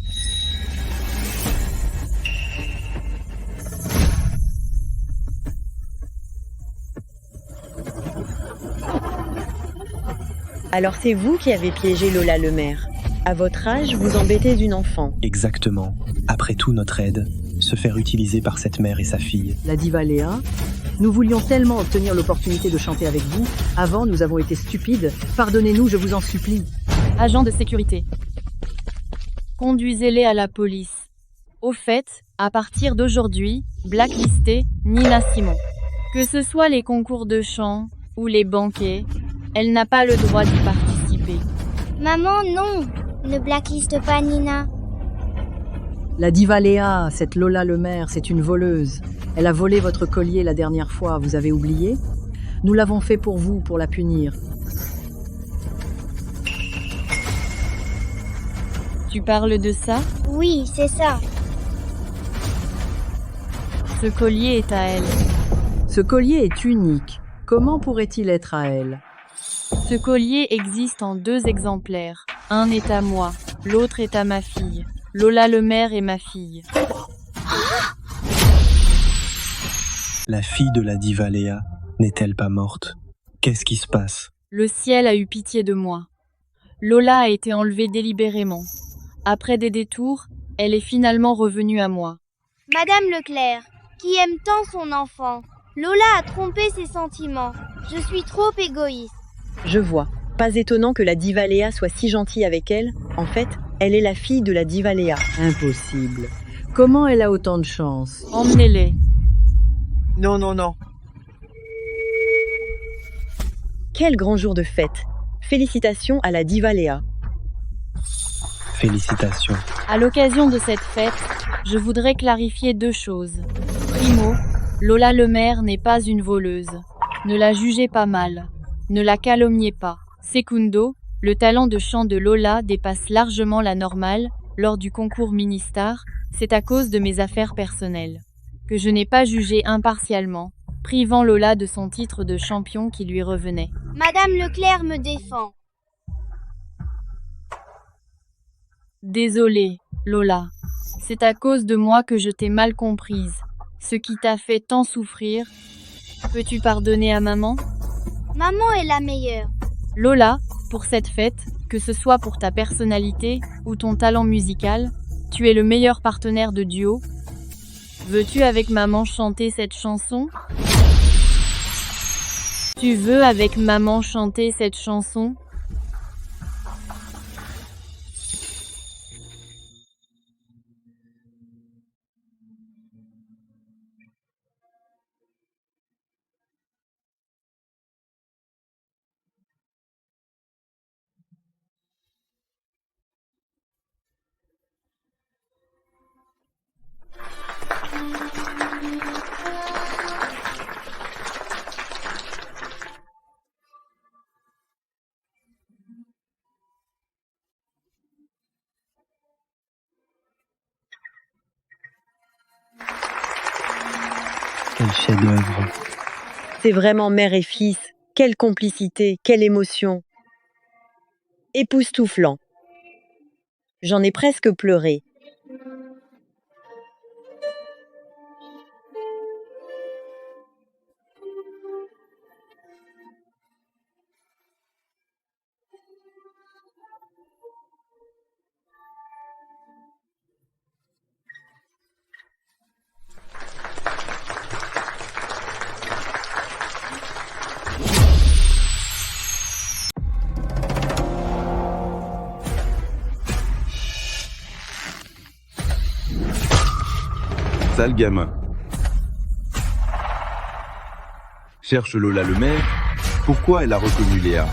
Alors c'est vous qui avez piégé Lola le maire. À votre âge, vous embêtez une enfant. Exactement. Après tout, notre aide, se faire utiliser par cette mère et sa fille. La diva Léa, nous voulions tellement obtenir l'opportunité de chanter avec vous. Avant, nous avons été stupides. Pardonnez-nous, je vous en supplie. Agent de sécurité. Conduisez-les à la police. Au fait, à partir d'aujourd'hui, blacklisté Nina Simon. Que ce soit les concours de chant ou les banquets, elle n'a pas le droit d'y participer. Maman, non. Ne blackliste pas Nina. La diva Léa, cette Lola le maire, c'est une voleuse. Elle a volé votre collier la dernière fois, vous avez oublié? Nous l'avons fait pour vous, pour la punir. Tu parles de ça? Oui, c'est ça. Ce collier est à elle. Ce collier est unique. Comment pourrait-il être à elle? Ce collier existe en 2 exemplaires. Un est à moi, l'autre est à ma fille. Lola le maire est ma fille. La fille de la diva Léa n'est-elle pas morte? Qu'est-ce qui se passe? Le ciel a eu pitié de moi. Lola a été enlevée délibérément. Après des détours, elle est finalement revenue à moi. Madame Leclerc, qui aime tant son enfant, Lola a trompé ses sentiments. Je suis trop égoïste. Je vois. Pas étonnant que la diva Léa soit si gentille avec elle. En fait, elle est la fille de la diva Léa. Impossible. Comment elle a autant de chance? Emmenez-les. Non, non, non. Quel grand jour de fête. Félicitations à la diva Léa. Félicitations. À l'occasion de cette fête, je voudrais clarifier 2 choses. Primo, Lola le maire n'est pas une voleuse. Ne la jugez pas mal. Ne la calomniez pas. Secundo, le talent de chant de Lola dépasse largement la normale lors du concours Ministar. C'est à cause de mes affaires personnelles que je n'ai pas jugé impartialement, privant Lola de son titre de champion qui lui revenait. Madame Leclerc me défend. Désolée, Lola. C'est à cause de moi que je t'ai mal comprise. Ce qui t'a fait tant souffrir. Peux-tu pardonner à maman? Maman est la meilleure. Lola, pour cette fête, que ce soit pour ta personnalité ou ton talent musical, tu es le meilleur partenaire de duo. Veux-tu avec maman chanter cette chanson? Tu veux avec maman chanter cette chanson? Quel chef-d'œuvre. C'est vraiment mère et fils. Quelle complicité, quelle émotion. Époustouflant. J'en ai presque pleuré. Sale gamin. Cherche Lola le maire. Pourquoi elle a reconnu Léa?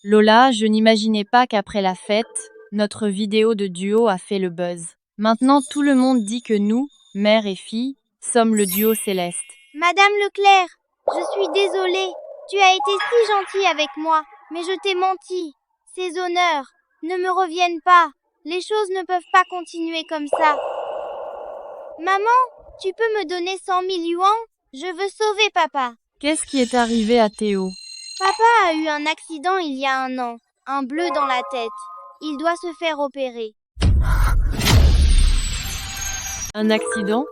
Lola, je n'imaginais pas qu'après la fête, notre vidéo de duo a fait le buzz. Maintenant, tout le monde dit que nous, mère et fille, sommes le duo céleste. Madame Leclerc, je suis désolée. Tu as été si gentille avec moi, mais je t'ai menti. Ces honneurs ne me reviennent pas. Les choses ne peuvent pas continuer comme ça. Maman, tu peux me donner 100 000 yuans? Je veux sauver papa. Qu'est-ce qui est arrivé à Théo? Papa a eu un accident il y a 1 an. Un bleu dans la tête. Il doit se faire opérer. Un accident?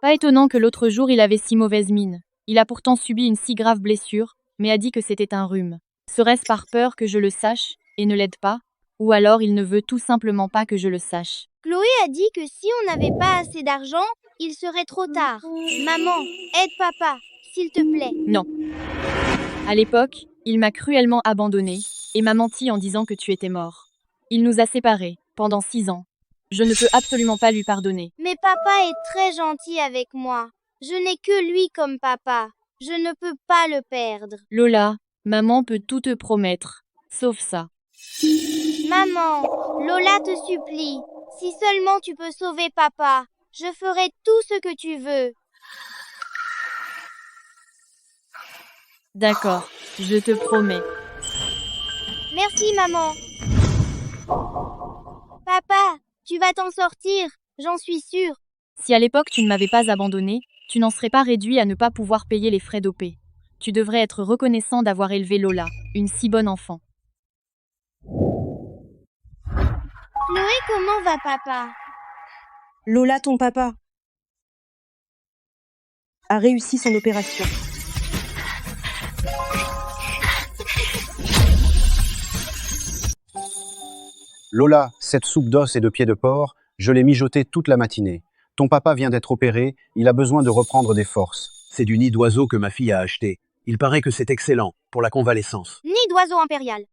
Pas étonnant que l'autre jour il avait si mauvaise mine. Il a pourtant subi une si grave blessure, mais a dit que c'était un rhume. Serait-ce par peur que je le sache, et ne l'aide pas? Ou alors il ne veut tout simplement pas que je le sache? Chloé a dit que si on n'avait pas assez d'argent, il serait trop tard. Maman, aide papa, s'il te plaît. Non. À l'époque, il m'a cruellement abandonné et m'a menti en disant que tu étais mort. Il nous a séparés pendant 6 ans. Je ne peux absolument pas lui pardonner. Mais papa est très gentil avec moi. Je n'ai que lui comme papa. Je ne peux pas le perdre. Lola, maman peut tout te promettre, sauf ça. Maman, Lola te supplie. Si seulement tu peux sauver papa, je ferai tout ce que tu veux. D'accord, je te promets. Merci maman. Papa, tu vas t'en sortir, j'en suis sûre. Si à l'époque tu ne m'avais pas abandonné, tu n'en serais pas réduit à ne pas pouvoir payer les frais d'OP. Tu devrais être reconnaissant d'avoir élevé Lola, une si bonne enfant. Chloé, comment va papa? Lola, ton papa, a réussi son opération. Lola, cette soupe d'os et de pieds de porc, je l'ai mijotée toute la matinée. Ton papa vient d'être opéré, il a besoin de reprendre des forces. C'est du nid d'oiseau que ma fille a acheté. Il paraît que c'est excellent pour la convalescence. Nid d'oiseau impérial.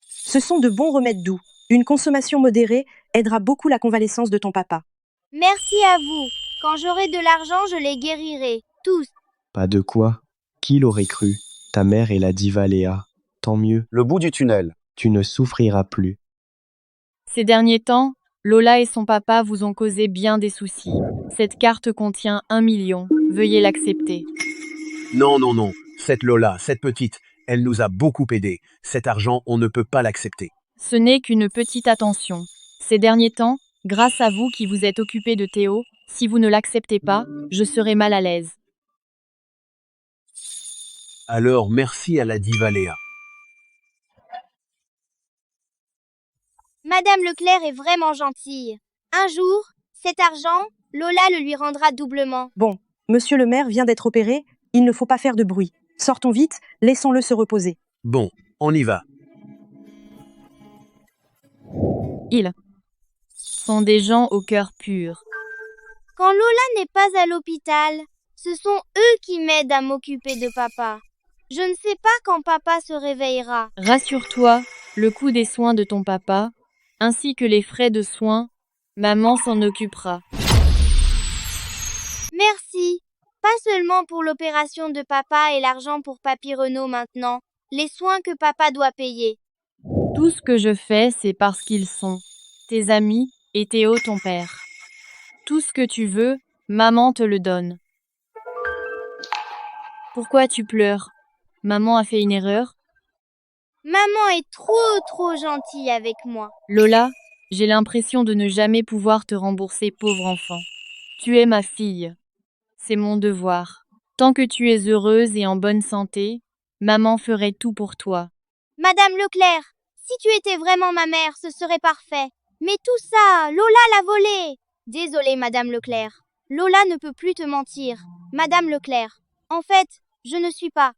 Ce sont de bons remèdes doux. Une consommation modérée aidera beaucoup la convalescence de ton papa. Merci à vous. Quand j'aurai de l'argent, je les guérirai. Tous. Pas de quoi. Qui l'aurait cru? Ta mère est la diva Léa. Tant mieux. Le bout du tunnel. Tu ne souffriras plus. Ces derniers temps, Lola et son papa vous ont causé bien des soucis. Cette carte contient 1 million. Veuillez l'accepter. Non, non, non. Cette Lola, cette petite, elle nous a beaucoup aidés. Cet argent, on ne peut pas l'accepter. Ce n'est qu'une petite attention. Ces derniers temps, grâce à vous qui vous êtes occupé de Théo, si vous ne l'acceptez pas, je serai mal à l'aise. Alors, merci à la diva Léa. Madame Leclerc est vraiment gentille. Un jour, cet argent, Lola le lui rendra doublement. Bon, monsieur le maire vient d'être opéré, il ne faut pas faire de bruit. Sortons vite, laissons-le se reposer. Bon, on y va. Ils sont des gens au cœur pur. Quand Lola n'est pas à l'hôpital, ce sont eux qui m'aident à m'occuper de papa. Je ne sais pas quand papa se réveillera. Rassure-toi, le coût des soins de ton papa, ainsi que les frais de soins, maman s'en occupera. Merci. Pas seulement pour l'opération de papa et l'argent pour Papy Renaud maintenant, les soins que papa doit payer. Tout ce que je fais, c'est parce qu'ils sont tes amis et Théo ton père. Tout ce que tu veux, maman te le donne. Pourquoi tu pleures? Maman a fait une erreur? Maman est trop gentille avec moi. Lola, j'ai l'impression de ne jamais pouvoir te rembourser, pauvre enfant. Tu es ma fille. C'est mon devoir. Tant que tu es heureuse et en bonne santé, maman ferait tout pour toi. Madame Leclerc, si tu étais vraiment ma mère, ce serait parfait. Mais tout ça, Lola l'a volé. Désolée, Madame Leclerc. Lola ne peut plus te mentir. Madame Leclerc, en fait, je ne suis pas.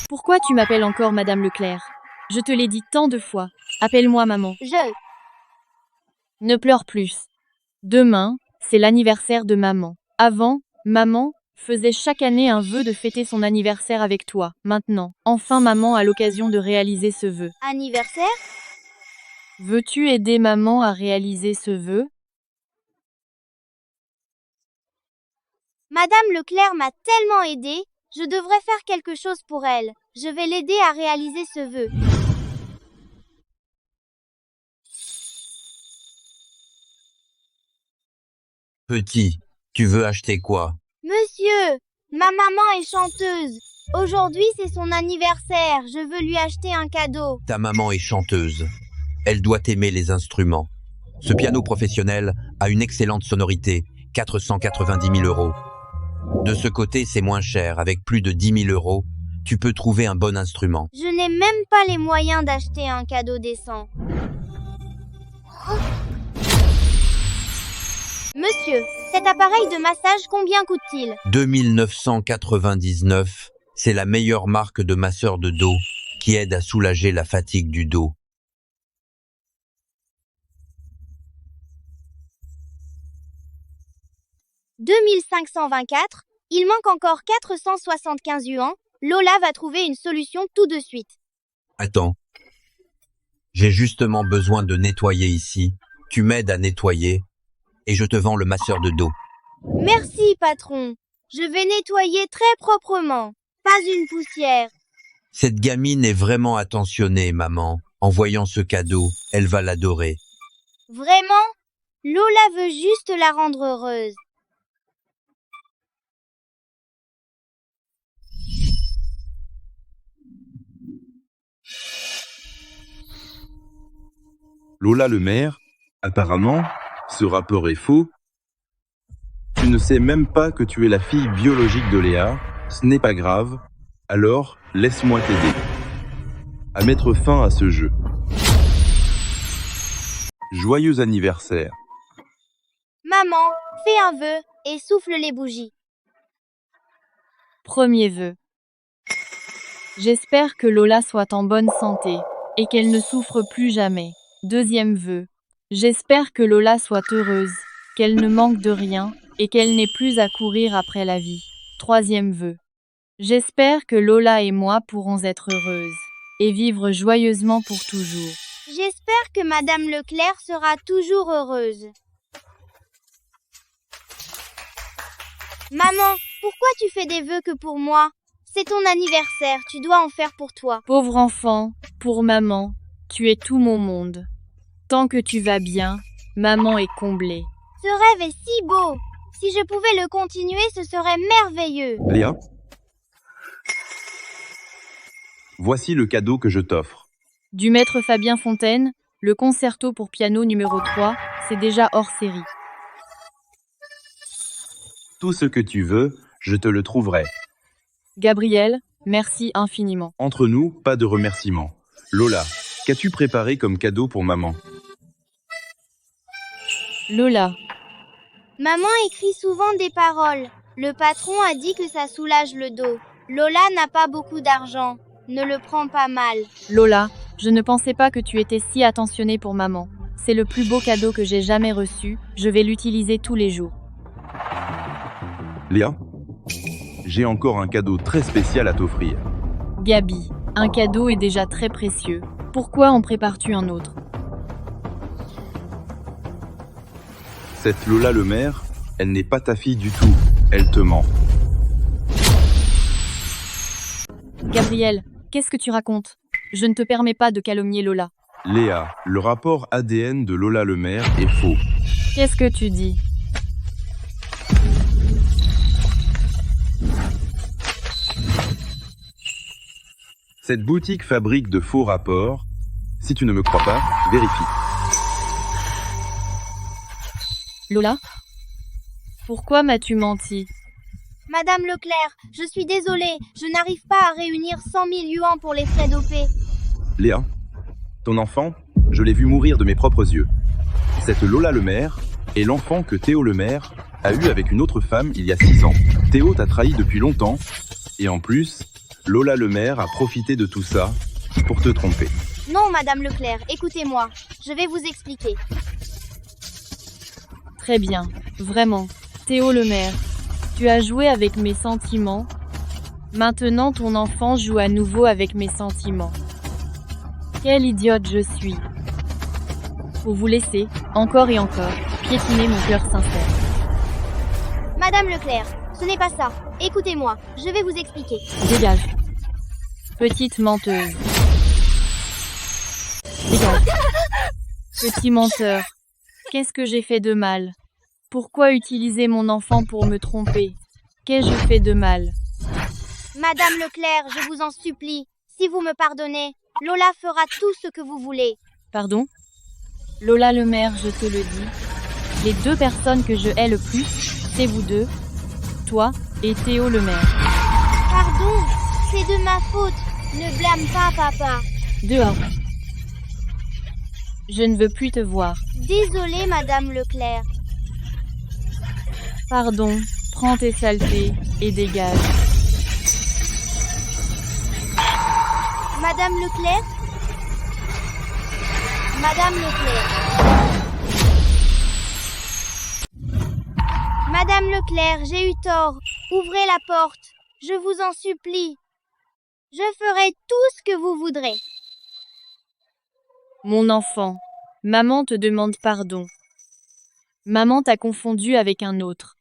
Pourquoi tu m'appelles encore Madame Leclerc? Je te l'ai dit tant de fois. Appelle-moi maman. Ne pleure plus. Demain, c'est l'anniversaire de maman. Avant, maman faisait chaque année un vœu de fêter son anniversaire avec toi. Maintenant, enfin maman a l'occasion de réaliser ce vœu. Anniversaire? Veux-tu aider maman à réaliser ce vœu? Madame Leclerc m'a tellement aidée, je devrais faire quelque chose pour elle. Je vais l'aider à réaliser ce vœu. Petit, tu veux acheter quoi? Monsieur, ma maman est chanteuse. Aujourd'hui, c'est son anniversaire. Je veux lui acheter un cadeau. Ta maman est chanteuse. Elle doit aimer les instruments. Ce piano professionnel a une excellente sonorité, 490 000 €. De ce côté, c'est moins cher, avec plus de 10 000 €. Tu peux trouver un bon instrument. Je n'ai même pas les moyens d'acheter un cadeau décent. Monsieur, cet appareil de massage, combien coûte-t-il? 2 999, c'est la meilleure marque de masseur de dos qui aide à soulager la fatigue du dos. « 2524, il manque encore 475 yuans. Lola va trouver une solution tout de suite. Attends. J'ai justement besoin de nettoyer ici. Tu m'aides à nettoyer et je te vends le masseur de dos. Merci, patron. Je vais nettoyer très proprement. Pas une poussière. Cette gamine est vraiment attentionnée, maman. En voyant ce cadeau, elle va l'adorer. Vraiment? Lola veut juste la rendre heureuse. Lola le maire, apparemment, ce rapport est faux. Tu ne sais même pas que tu es la fille biologique de Léa, ce n'est pas grave, alors laisse-moi t'aider à mettre fin à ce jeu. Joyeux anniversaire. Maman, fais un vœu et souffle les bougies. Premier vœu. J'espère que Lola soit en bonne santé et qu'elle ne souffre plus jamais. Deuxième vœu. J'espère que Lola soit heureuse, qu'elle ne manque de rien et qu'elle n'ait plus à courir après la vie. Troisième vœu. J'espère que Lola et moi pourrons être heureuses et vivre joyeusement pour toujours. J'espère que Madame Leclerc sera toujours heureuse. Maman, pourquoi tu fais des vœux que pour moi? C'est ton anniversaire, tu dois en faire pour toi. Pauvre enfant, pour maman, tu es tout mon monde. Tant que tu vas bien, maman est comblée. Ce rêve est si beau. Si je pouvais le continuer, ce serait merveilleux. Léa, voici le cadeau que je t'offre. Du maître Fabien Fontaine, le concerto pour piano numéro 3, c'est déjà hors série. Tout ce que tu veux, je te le trouverai. Gabriel, merci infiniment. Entre nous, pas de remerciements. Lola, qu'as-tu préparé comme cadeau pour maman? Lola. Maman écrit souvent des paroles. Le patron a dit que ça soulage le dos. Lola n'a pas beaucoup d'argent. Ne le prends pas mal. Lola, je ne pensais pas que tu étais si attentionnée pour maman. C'est le plus beau cadeau que j'ai jamais reçu, je vais l'utiliser tous les jours. Léa, j'ai encore un cadeau très spécial à t'offrir. Gabi, un cadeau est déjà très précieux. Pourquoi en prépares-tu un autre? Cette Lola le maire, elle n'est pas ta fille du tout. Elle te ment. Gabriel, qu'est-ce que tu racontes? Je ne te permets pas de calomnier Lola. Léa, le rapport ADN de Lola le maire est faux. Qu'est-ce que tu dis? Cette boutique fabrique de faux rapports. Si tu ne me crois pas, vérifie. Lola? Pourquoi m'as-tu menti? Madame Leclerc, je suis désolée, je n'arrive pas à réunir 100 000 yuans pour les frais d'OP. Léa, ton enfant, je l'ai vu mourir de mes propres yeux. Cette Lola le maire est l'enfant que Théo le maire a eu avec une autre femme il y a 6 ans. Théo t'a trahi depuis longtemps, et en plus, Lola le maire a profité de tout ça pour te tromper. Non, Madame Leclerc, écoutez-moi, je vais vous expliquer. Très bien, vraiment. Théo le maire, tu as joué avec mes sentiments. Maintenant ton enfant joue à nouveau avec mes sentiments. Quelle idiote je suis. Pour vous laisser, encore et encore, piétiner mon cœur sincère. Madame Leclerc, ce n'est pas ça. Écoutez-moi, je vais vous expliquer. Dégage. Petite menteuse. Dégage. Petit menteur. Qu'est-ce que j'ai fait de mal? Pourquoi utiliser mon enfant pour me tromper? Qu'ai-je fait de mal? Madame Leclerc, je vous en supplie, si vous me pardonnez, Lola fera tout ce que vous voulez. Pardon? Lola le maire, je te le dis. Les deux personnes que je hais le plus, c'est vous deux, toi et Théo le maire. Pardon, c'est de ma faute. Ne blâme pas papa. Dehors. Je ne veux plus te voir. Désolée, Madame Leclerc. Pardon, prends tes saletés et dégage. Madame Leclerc? Madame Leclerc. Madame Leclerc, j'ai eu tort. Ouvrez la porte. Je vous en supplie. Je ferai tout ce que vous voudrez. Mon enfant, maman te demande pardon. Maman t'a confondu avec un autre.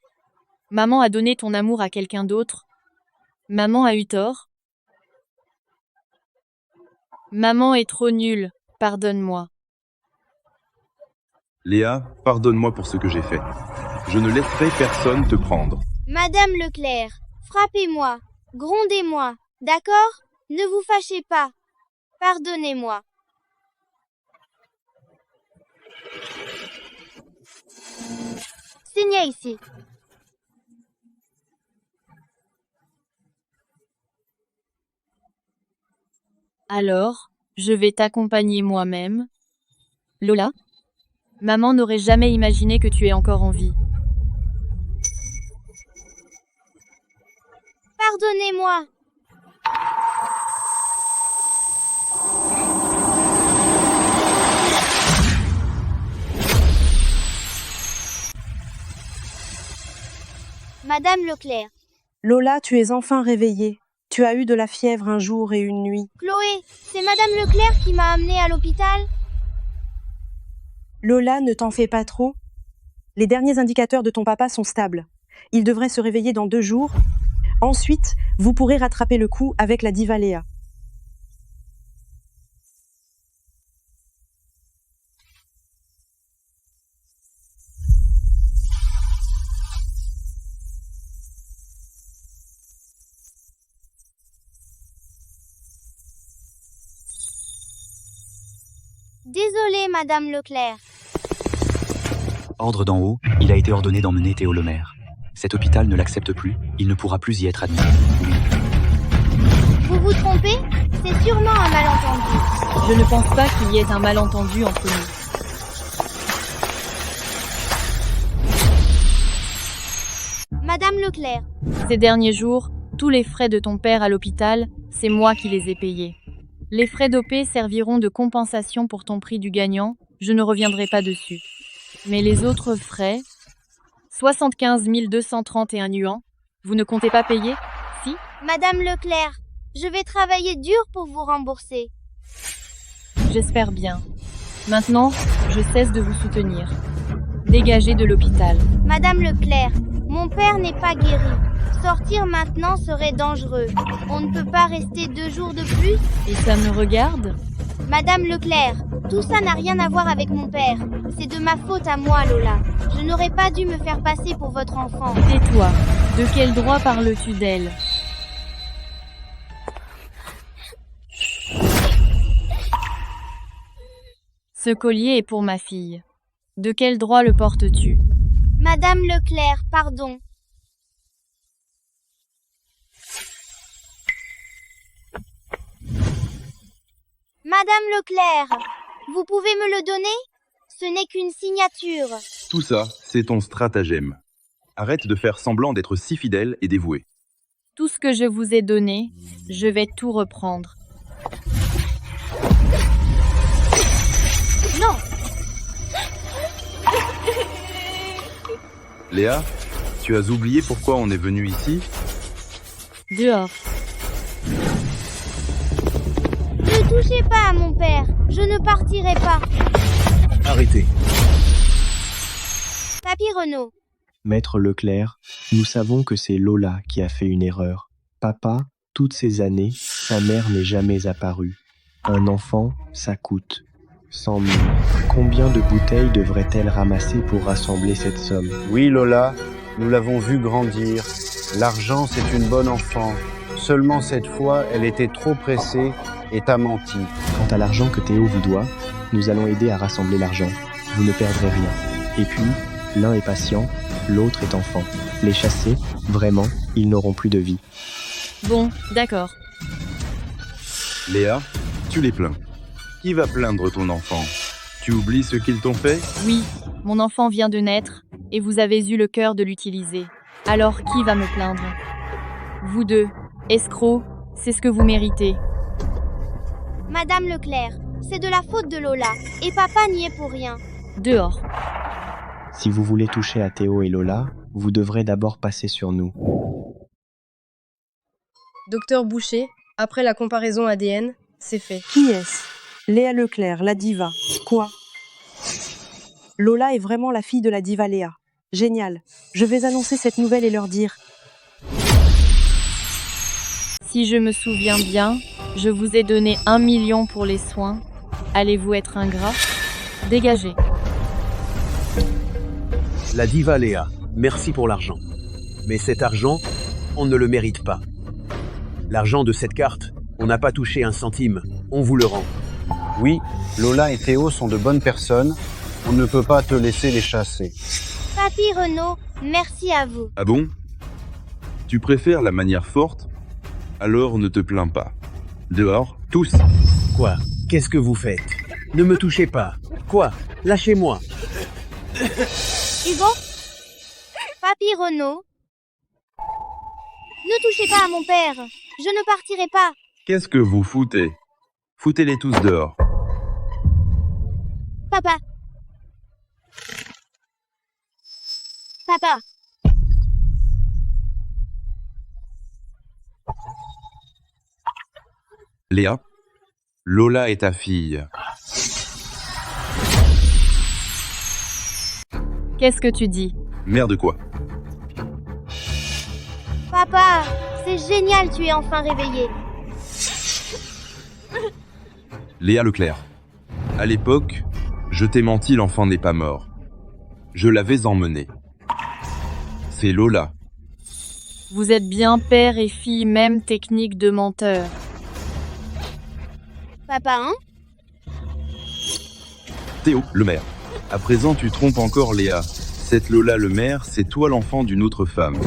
Maman a donné ton amour à quelqu'un d'autre. Maman a eu tort. Maman est trop nulle, pardonne-moi. Léa, pardonne-moi pour ce que j'ai fait. Je ne laisserai personne te prendre. Madame Leclerc, frappez-moi, grondez-moi, d'accord? Ne vous fâchez pas. Pardonnez-moi. Signez ici. Alors, je vais t'accompagner moi-même. Lola? Maman n'aurait jamais imaginé que tu es encore en vie. Pardonnez-moi. Madame Leclerc. Lola, tu es enfin réveillée. Tu as eu de la fièvre un jour et une nuit. Chloé, c'est Madame Leclerc qui m'a amenée à l'hôpital. Lola, ne t'en fais pas trop. Les derniers indicateurs de ton papa sont stables. Il devrait se réveiller dans 2 jours. Ensuite, vous pourrez rattraper le coup avec la diva Léa. Désolée, Madame Leclerc. Ordre d'en haut, il a été ordonné d'emmener Théo le maire. Cet hôpital ne l'accepte plus, il ne pourra plus y être admis. Vous vous trompez? C'est sûrement un malentendu. Je ne pense pas qu'il y ait un malentendu entre nous. Madame Leclerc. Ces derniers jours, tous les frais de ton père à l'hôpital, c'est moi qui les ai payés. Les frais d'OP serviront de compensation pour ton prix du gagnant, je ne reviendrai pas dessus. Mais les autres frais, 75 231 yuans, vous ne comptez pas payer? Si? Madame Leclerc, je vais travailler dur pour vous rembourser. J'espère bien. Maintenant, je cesse de vous soutenir. Dégagez de l'hôpital. Madame Leclerc, mon père n'est pas guéri. Sortir maintenant serait dangereux. On ne peut pas rester 2 jours de plus. Et ça me regarde? Madame Leclerc, tout ça n'a rien à voir avec mon père. C'est de ma faute à moi, Lola. Je n'aurais pas dû me faire passer pour votre enfant. Tais-toi. De quel droit parles-tu d'elle? Ce collier est pour ma fille. De quel droit le portes-tu? Madame Leclerc, pardon. Madame Leclerc, vous pouvez me le donner? Ce n'est qu'une signature. Tout ça, c'est ton stratagème. Arrête de faire semblant d'être si fidèle et dévoué. Tout ce que je vous ai donné, je vais tout reprendre. Non! Léa, tu as oublié pourquoi on est venu ici? Dehors. Ne touchez pas à mon père. Je ne partirai pas. Arrêtez. Papy Renaud. Maître Leclerc, nous savons que c'est Lola qui a fait une erreur. Papa, toutes ces années, sa mère n'est jamais apparue. Un enfant, ça coûte 100 000. Combien de bouteilles devrait-elle ramasser pour rassembler cette somme? Oui, Lola, nous l'avons vue grandir. L'argent, c'est une bonne enfant. Seulement cette fois, elle était trop pressée et t'a menti. Quant à l'argent que Théo vous doit, nous allons aider à rassembler l'argent. Vous ne perdrez rien. Et puis, l'un est patient, l'autre est enfant. Les chasser, vraiment, ils n'auront plus de vie. Bon, d'accord. Léa, tu les plains. Qui va plaindre ton enfant? Tu oublies ce qu'ils t'ont fait? Oui, mon enfant vient de naître, et vous avez eu le cœur de l'utiliser. Alors qui va me plaindre? Vous deux, escrocs, c'est ce que vous méritez. Madame Leclerc, c'est de la faute de Lola, et papa n'y est pour rien. Dehors. Si vous voulez toucher à Théo et Lola, vous devrez d'abord passer sur nous. Docteur Boucher, après la comparaison ADN, c'est fait. Qui est-ce? Léa Leclerc, la diva. Quoi? Lola est vraiment la fille de la diva Léa. Génial. Je vais annoncer cette nouvelle et leur dire. Si je me souviens bien, je vous ai donné 1 million pour les soins. Allez-vous être ingrat? Dégagez. La diva Léa, merci pour l'argent. Mais cet argent, on ne le mérite pas. L'argent de cette carte, on n'a pas touché un centime. On vous le rend. Oui, Lola et Théo sont de bonnes personnes. On ne peut pas te laisser les chasser. Papy Renaud, merci à vous. Ah bon? Tu préfères la manière forte? Alors ne te plains pas. Dehors, tous. Quoi? Qu'est-ce que vous faites? Ne me touchez pas. Quoi? Lâchez-moi. Hugo? Papy Renaud? Ne touchez pas à mon père. Je ne partirai pas. Qu'est-ce que vous foutez? Foutez-les tous dehors. Papa. Papa. Léa, Lola est ta fille. Qu'est-ce que tu dis? Merde quoi? Papa, c'est génial, tu es enfin réveillé. Léa Leclerc, à l'époque, je t'ai menti, l'enfant n'est pas mort. Je l'avais emmené. C'est Lola. Vous êtes bien père et fille, même technique de menteur. Papa, hein? Théo, le maire. À présent, tu trompes encore Léa. Cette Lola le maire, c'est toi l'enfant d'une autre femme.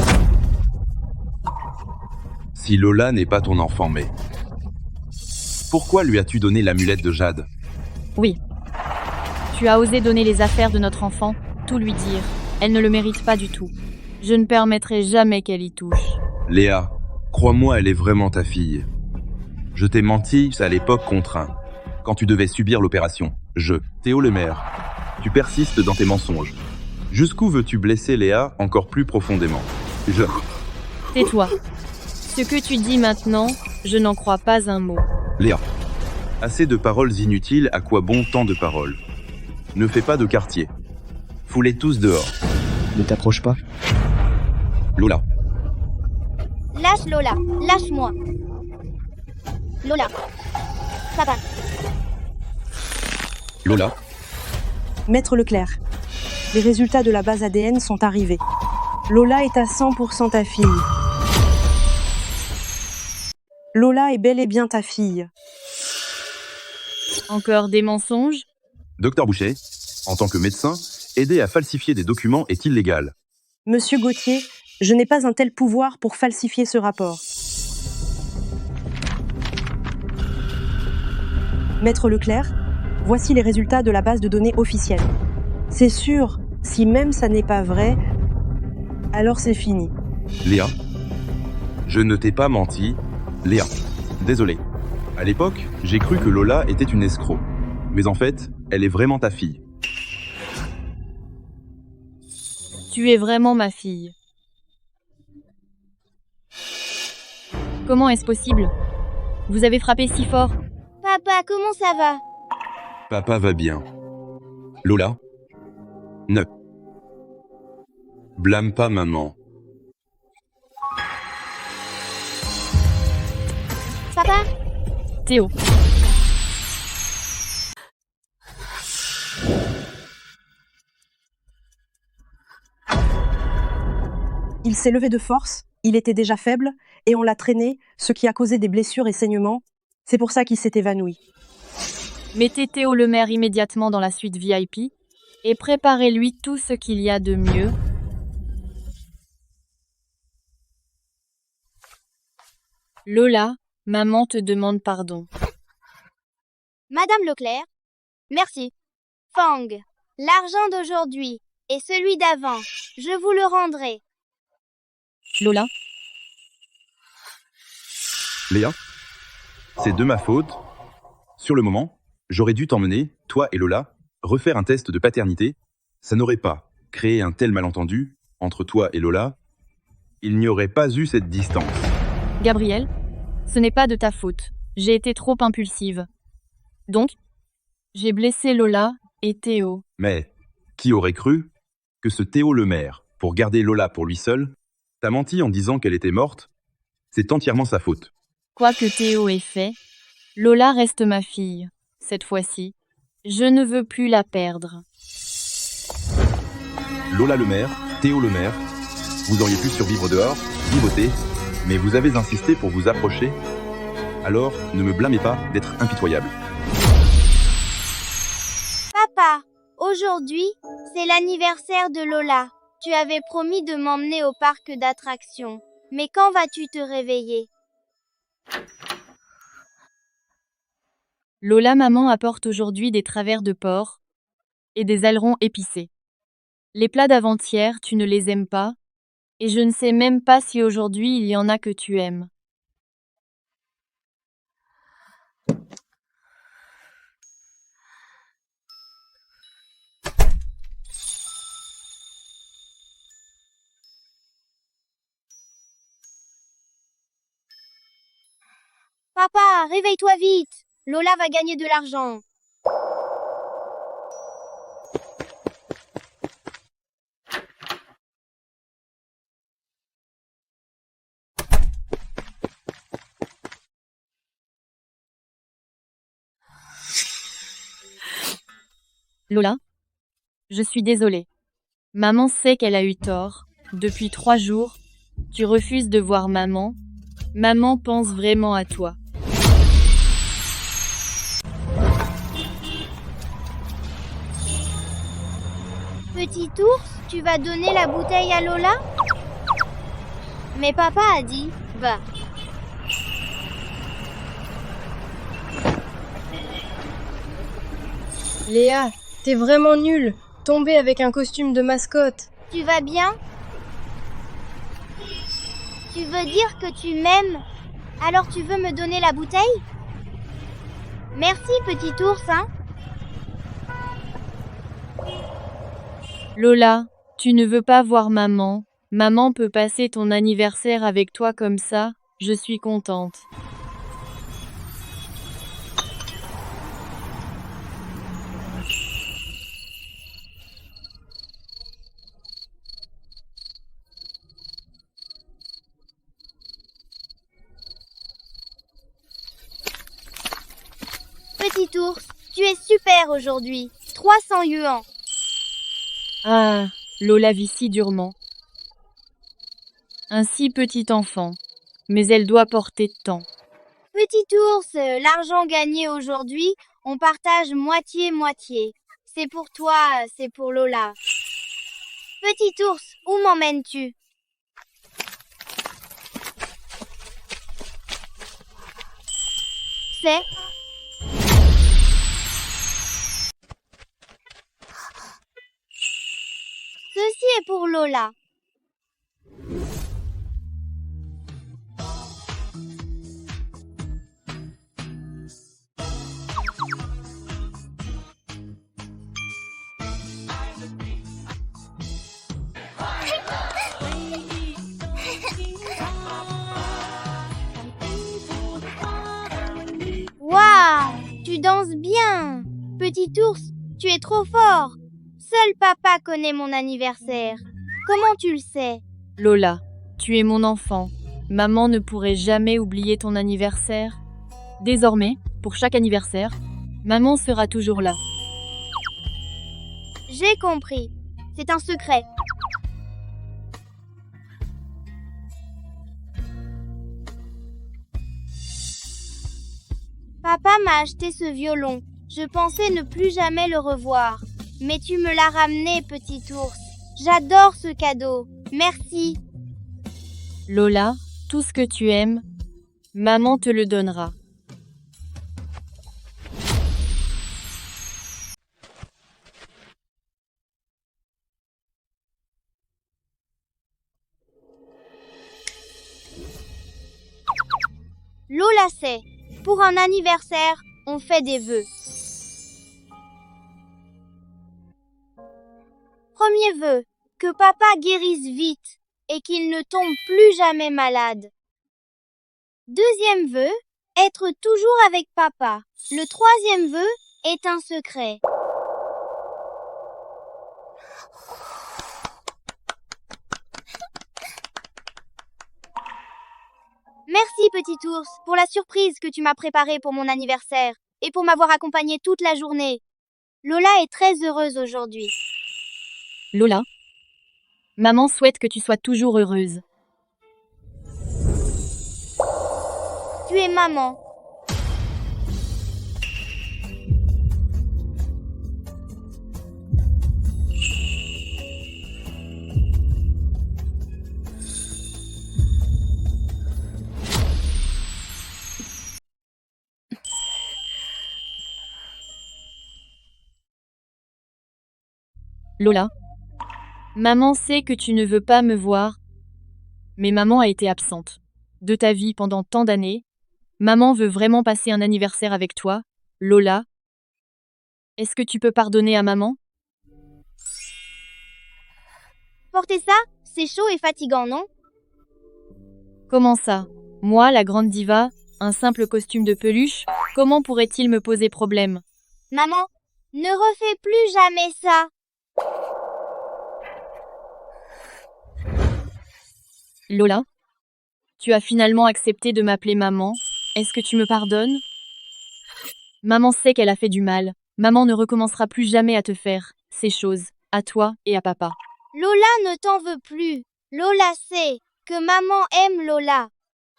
Si Lola n'est pas ton enfant, mais... Pourquoi lui as-tu donné l'amulette de Jade? Oui. Tu as osé donner les affaires de notre enfant, tout lui dire. Elle ne le mérite pas du tout. Je ne permettrai jamais qu'elle y touche. Léa, crois-moi, elle est vraiment ta fille. Je t'ai menti à l'époque contraint, quand tu devais subir l'opération. Théo Lemaire, tu persistes dans tes mensonges. Jusqu'où veux-tu blesser Léa encore plus profondément? Tais-toi. Ce que tu dis maintenant, je n'en crois pas un mot. Léa, assez de paroles inutiles, à quoi bon tant de paroles? Ne fais pas de quartier. Fous-les tous dehors. Ne t'approche pas. Lola, Lâche Lola, lâche-moi. Lola. Papa. Lola, Maître Leclerc, les résultats de la base ADN sont arrivés. Lola est à 100% ta fille. Lola est bel et bien ta fille. Encore des mensonges? Docteur Boucher, en tant que médecin, aider à falsifier des documents est illégal. Monsieur Gauthier, je n'ai pas un tel pouvoir pour falsifier ce rapport. Maître Leclerc, voici les résultats de la base de données officielle. C'est sûr, si même ça n'est pas vrai, alors c'est fini. Léa, je ne t'ai pas menti. Léa, désolé. À l'époque, j'ai cru que Lola était une escroc. Mais en fait, elle est vraiment ta fille. Tu es vraiment ma fille. Comment est-ce possible? Vous avez frappé si fort. Papa, comment ça va? Papa va bien. Lola, ne blâme pas maman. Papa? Théo. Il s'est levé de force, il était déjà faible, et on l'a traîné, ce qui a causé des blessures et saignements. C'est pour ça qu'il s'est évanoui. Mettez Théo Lemaire immédiatement dans la suite VIP et préparez-lui tout ce qu'il y a de mieux. Lola, maman te demande pardon. Madame Leclerc? Merci. Fang, l'argent d'aujourd'hui et celui d'avant, je vous le rendrai. Lola? Léa, c'est de ma faute. Sur le moment, j'aurais dû t'emmener, toi et Lola, refaire un test de paternité. Ça n'aurait pas créé un tel malentendu entre toi et Lola. Il n'y aurait pas eu cette distance. Gabriel, ce n'est pas de ta faute. J'ai été trop impulsive. Donc, j'ai blessé Lola et Théo. Mais qui aurait cru que ce Théo Lemaire, pour garder Lola pour lui seul, t'a menti en disant qu'elle était morte? C'est entièrement sa faute. Quoi que Théo ait fait, Lola reste ma fille. Cette fois-ci, je ne veux plus la perdre. Lola Lemaire, Théo Lemaire, vous auriez pu survivre dehors, vivoter, mais vous avez insisté pour vous approcher. Alors, ne me blâmez pas d'être impitoyable. Papa, aujourd'hui, c'est l'anniversaire de Lola. Tu avais promis de m'emmener au parc d'attractions. Mais quand vas-tu te réveiller? Lola maman apporte aujourd'hui des travers de porc et des ailerons épicés. Les plats d'avant-hier, tu ne les aimes pas, et je ne sais même pas si aujourd'hui il y en a que tu aimes. Papa, réveille-toi vite. Lola va gagner de l'argent. Lola, je suis désolée. Maman sait qu'elle a eu tort. Depuis 3 jours, tu refuses de voir maman. Maman pense vraiment à toi. Petit ours, tu vas donner la bouteille à Lola? Mais papa a dit, va. Léa, t'es vraiment nulle. Tomber avec un costume de mascotte. Tu vas bien? Tu veux dire que tu m'aimes? Alors tu veux me donner la bouteille? Merci petit ours, hein? Lola, tu ne veux pas voir maman? Maman peut passer ton anniversaire avec toi comme ça, je suis contente. Petit ours, tu es super aujourd'hui. 300 yuans. Ah, Lola vit si durement. Un si petit enfant, mais elle doit porter tant. Petit ours, l'argent gagné aujourd'hui, on partage moitié-moitié. C'est pour toi, c'est pour Lola. Petit ours, où m'emmènes-tu? C'est... Ceci est pour Lola. Waouh, tu danses bien. Petit ours, tu es trop fort. Seul papa connaît mon anniversaire. Comment tu le sais? Lola, tu es mon enfant. Maman ne pourrait jamais oublier ton anniversaire. Désormais, pour chaque anniversaire, maman sera toujours là. J'ai compris. C'est un secret. Papa m'a acheté ce violon. Je pensais ne plus jamais le revoir. Mais tu me l'as ramené, petit ours. J'adore ce cadeau. Merci. Lola, tout ce que tu aimes, maman te le donnera. Lola sait. Pour un anniversaire, on fait des vœux. Premier vœu, que papa guérisse vite et qu'il ne tombe plus jamais malade. Deuxième vœu, être toujours avec papa. Le troisième vœu est un secret. Merci petit ours pour la surprise que tu m'as préparée pour mon anniversaire et pour m'avoir accompagné toute la journée. Lola est très heureuse aujourd'hui. Lola, maman souhaite que tu sois toujours heureuse. Tu es maman. Lola, maman sait que tu ne veux pas me voir, mais maman a été absente de ta vie pendant tant d'années. Maman veut vraiment passer un anniversaire avec toi, Lola. Est-ce que tu peux pardonner à maman? Porter ça, c'est chaud et fatigant, non? Comment ça? Moi, la grande diva, un simple costume de peluche, comment pourrait-il me poser problème? Maman, ne refais plus jamais ça. Lola, tu as finalement accepté de m'appeler maman. Est-ce que tu me pardonnes? Maman sait qu'elle a fait du mal. Maman ne recommencera plus jamais à te faire ces choses, à toi et à papa. Lola ne t'en veut plus. Lola sait que maman aime Lola.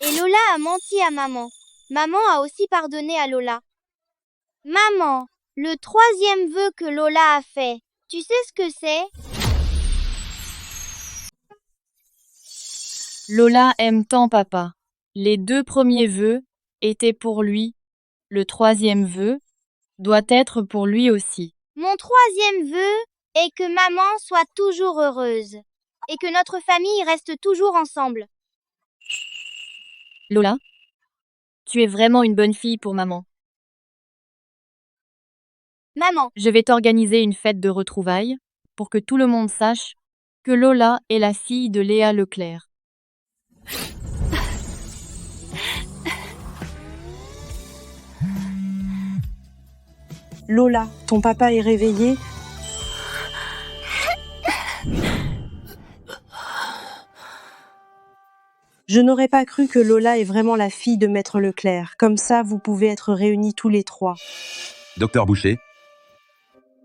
Et Lola a menti à maman. Maman a aussi pardonné à Lola. Maman, le troisième vœu que Lola a fait, tu sais ce que c'est? Lola aime tant papa. Les 2 premiers vœux étaient pour lui. Le troisième vœu doit être pour lui aussi. Mon troisième vœu est que maman soit toujours heureuse et que notre famille reste toujours ensemble. Lola, tu es vraiment une bonne fille pour maman. Maman, Je vais t'organiser une fête de retrouvailles. pour que tout le monde sache que Lola est la fille de Léa Leclerc. Lola, ton papa est réveillé. Je n'aurais pas cru que Lola est vraiment la fille de Maître Leclerc. Comme ça, vous pouvez être réunis tous les trois. Docteur Boucher,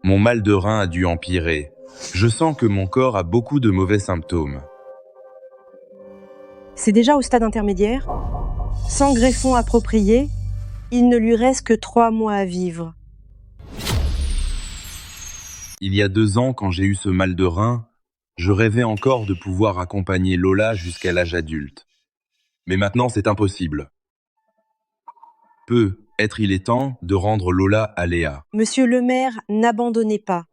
mon mal de rein a dû empirer. Je sens que mon corps a beaucoup de mauvais symptômes. C'est déjà au stade intermédiaire. Sans greffon approprié, il ne lui reste que 3 mois à vivre. Il y a 2 ans, quand j'ai eu ce mal de rein, je rêvais encore de pouvoir accompagner Lola jusqu'à l'âge adulte. Mais maintenant, c'est impossible. Il est temps de rendre Lola à Léa. Monsieur le maire, n'abandonnez pas.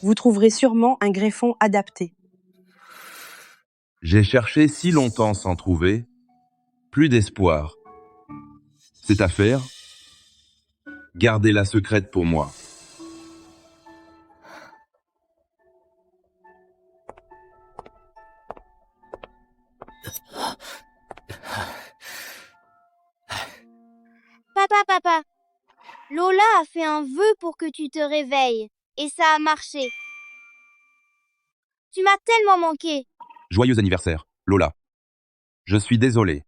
Vous trouverez sûrement un greffon adapté. J'ai cherché si longtemps sans trouver. Plus d'espoir. Cette affaire, gardez-la secrète pour moi. Papa, Lola a fait un vœu pour que tu te réveilles, et ça a marché. Tu m'as tellement manqué. Joyeux anniversaire, Lola. Je suis désolé.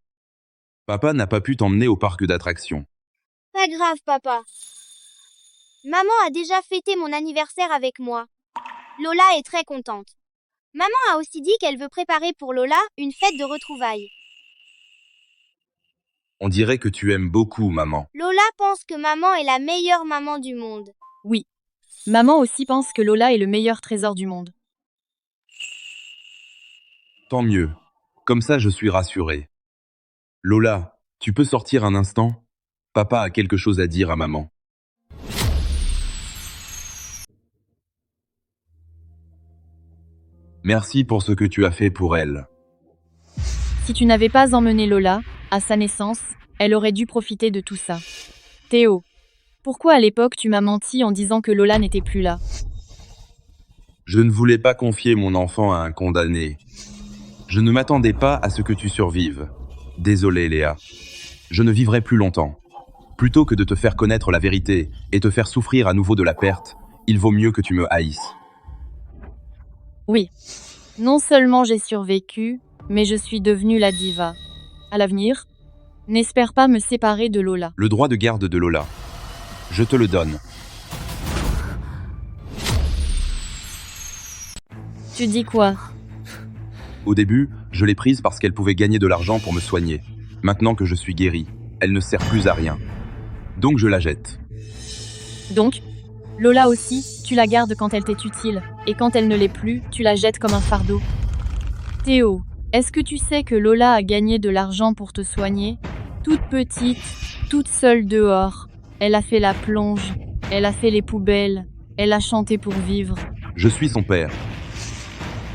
Papa n'a pas pu t'emmener au parc d'attractions. Pas grave, papa. Maman a déjà fêté mon anniversaire avec moi. Lola est très contente. Maman a aussi dit qu'elle veut préparer pour Lola une fête de retrouvailles. On dirait que tu aimes beaucoup maman. Lola pense que maman est la meilleure maman du monde. Oui. Maman aussi pense que Lola est le meilleur trésor du monde. Tant mieux. Comme ça, je suis rassuré. Lola, tu peux sortir un instant? Papa a quelque chose à dire à maman. Merci pour ce que tu as fait pour elle. Si tu n'avais pas emmené Lola, à sa naissance, elle aurait dû profiter de tout ça. Théo, pourquoi à l'époque tu m'as menti en disant que Lola n'était plus là? Je ne voulais pas confier mon enfant à un condamné. Je ne m'attendais pas à ce que tu survives. Désolé, Léa. Je ne vivrai plus longtemps. Plutôt que de te faire connaître la vérité et te faire souffrir à nouveau de la perte, il vaut mieux que tu me haïsses. Oui. Non seulement j'ai survécu, mais je suis devenue la diva. À l'avenir, n'espère pas me séparer de Lola. Le droit de garde de Lola. Je te le donne. Tu dis quoi? Au début, je l'ai prise parce qu'elle pouvait gagner de l'argent pour me soigner. Maintenant que je suis guéri, elle ne sert plus à rien. Donc je la jette. Donc, Lola aussi, tu la gardes quand elle t'est utile, et quand elle ne l'est plus, tu la jettes comme un fardeau. Théo, est-ce que tu sais que Lola a gagné de l'argent pour te soigner? Toute petite, toute seule dehors. Elle a fait la plonge, elle a fait les poubelles, elle a chanté pour vivre. Je suis son père.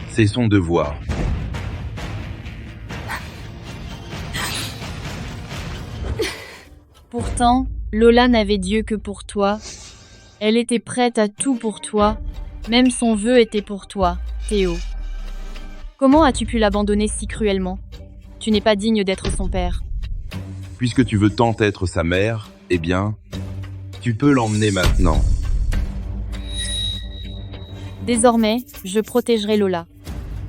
C'est son devoir. Pourtant, Lola n'avait Dieu que pour toi. Elle était prête à tout pour toi. Même son vœu était pour toi, Théo. Comment as-tu pu l'abandonner si cruellement? Tu n'es pas digne d'être son père. Puisque tu veux tant être sa mère, eh bien, tu peux l'emmener maintenant. Désormais, je protégerai Lola.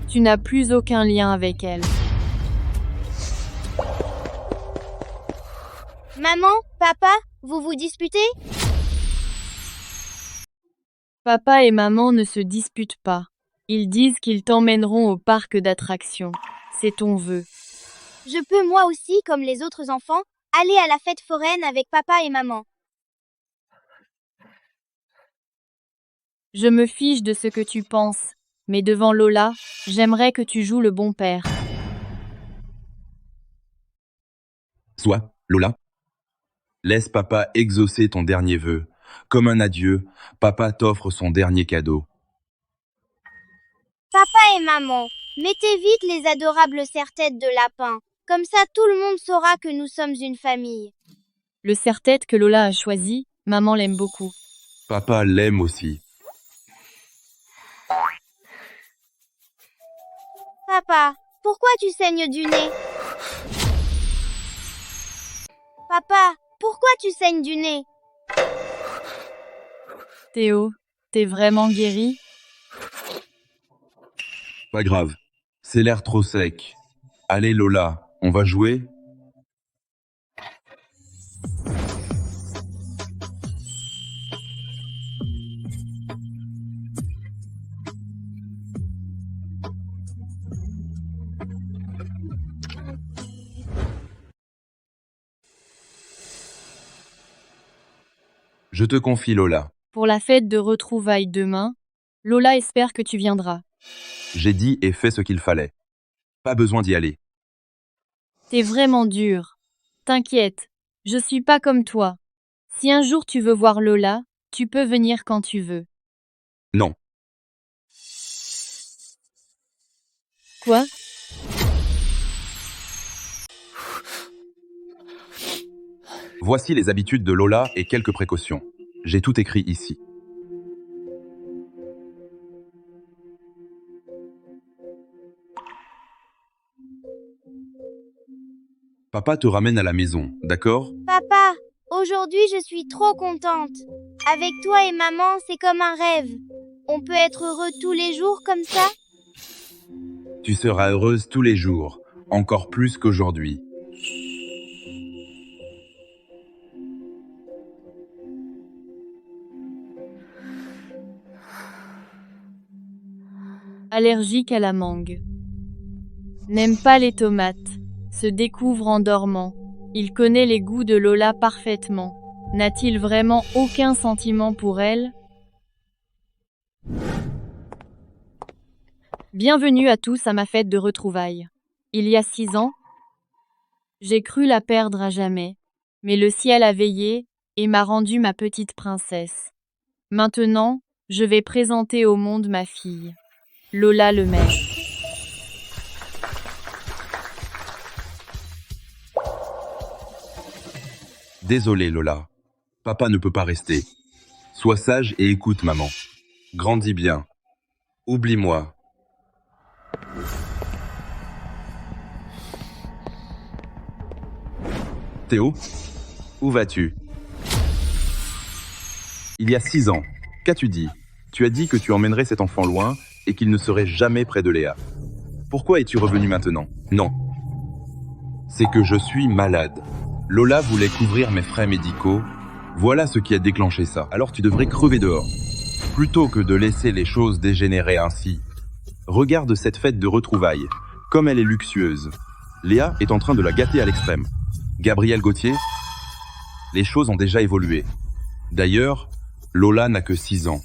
Tu n'as plus aucun lien avec elle. Maman, papa, vous vous disputez? Papa et maman ne se disputent pas. Ils disent qu'ils t'emmèneront au parc d'attractions. C'est ton vœu. Je peux moi aussi, comme les autres enfants, aller à la fête foraine avec papa et maman. Je me fiche de ce que tu penses, mais devant Lola, j'aimerais que tu joues le bon père. Soit, Lola. Laisse papa exaucer ton dernier vœu. Comme un adieu, papa t'offre son dernier cadeau. Papa et maman, mettez vite les adorables serre-têtes de lapin. Comme ça, tout le monde saura que nous sommes une famille. Le serre-tête que Lola a choisi, maman l'aime beaucoup. Papa l'aime aussi. Papa, pourquoi tu saignes du nez? Papa, pourquoi tu saignes du nez? Théo, t'es vraiment guéri? Pas grave. C'est l'air trop sec. Allez Lola, on va jouer? Je te confie Lola. Pour la fête de retrouvailles demain, Lola espère que tu viendras. J'ai dit et fait ce qu'il fallait. Pas besoin d'y aller. T'es vraiment dur. T'inquiète, je suis pas comme toi. Si un jour tu veux voir Lola, tu peux venir quand tu veux. Non. Quoi? Voici les habitudes de Lola et quelques précautions. J'ai tout écrit ici. Papa te ramène à la maison, d'accord? Papa, aujourd'hui je suis trop contente. Avec toi et maman, c'est comme un rêve. On peut être heureux tous les jours comme ça? Tu seras heureuse tous les jours, encore plus qu'aujourd'hui. Allergique à la mangue. N'aime pas les tomates. Se découvre en dormant. Il connaît les goûts de Lola parfaitement. N'a-t-il vraiment aucun sentiment pour elle? Bienvenue à tous à ma fête de retrouvailles. Il y a 6 ans, j'ai cru la perdre à jamais, mais le ciel a veillé et m'a rendue ma petite princesse. Maintenant, je vais présenter au monde ma fille, Lola le maire. Désolé Lola, papa ne peut pas rester. Sois sage et écoute maman. Grandis bien. Oublie-moi. Théo, où vas-tu? Il y a 6 ans, qu'as-tu dit? Tu as dit que tu emmènerais cet enfant loin et qu'il ne serait jamais près de Léa. Pourquoi es-tu revenu maintenant? Non. C'est que je suis malade. Lola voulait couvrir mes frais médicaux. Voilà ce qui a déclenché ça. Alors tu devrais crever dehors. Plutôt que de laisser les choses dégénérer ainsi. Regarde cette fête de retrouvailles. Comme elle est luxueuse. Léa est en train de la gâter à l'extrême. Gabriel Gauthier, les choses ont déjà évolué. D'ailleurs, Lola n'a que 6 ans.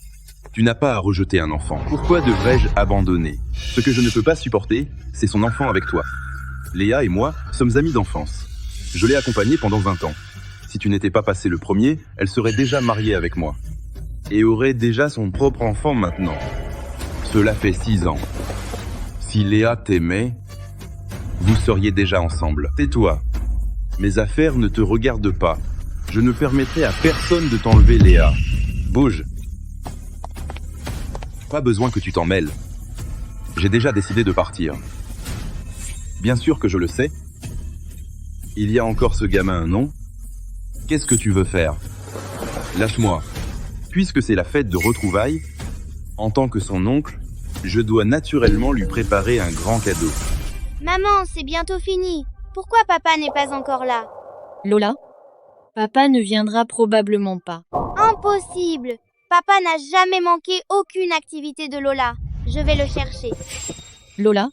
Tu n'as pas à rejeter un enfant. Pourquoi devrais-je abandonner? Ce que je ne peux pas supporter, c'est son enfant avec toi. Léa et moi sommes amis d'enfance. Je l'ai accompagnée pendant 20 ans. Si tu n'étais pas passé le premier, elle serait déjà mariée avec moi. Et aurait déjà son propre enfant maintenant. Cela fait 6 ans. Si Léa t'aimait, vous seriez déjà ensemble. Tais-toi. Mes affaires ne te regardent pas. Je ne permettrai à personne de t'enlever Léa. Bouge. Pas besoin que tu t'en mêles. J'ai déjà décidé de partir. Bien sûr que je le sais. Il y a encore ce gamin, non? Qu'est-ce que tu veux faire? Lâche-moi. Puisque c'est la fête de retrouvailles, en tant que son oncle, je dois naturellement lui préparer un grand cadeau. Maman, c'est bientôt fini. Pourquoi papa n'est pas encore là? Lola? Papa ne viendra probablement pas. Impossible! Papa n'a jamais manqué aucune activité de Lola. Je vais le chercher. Lola?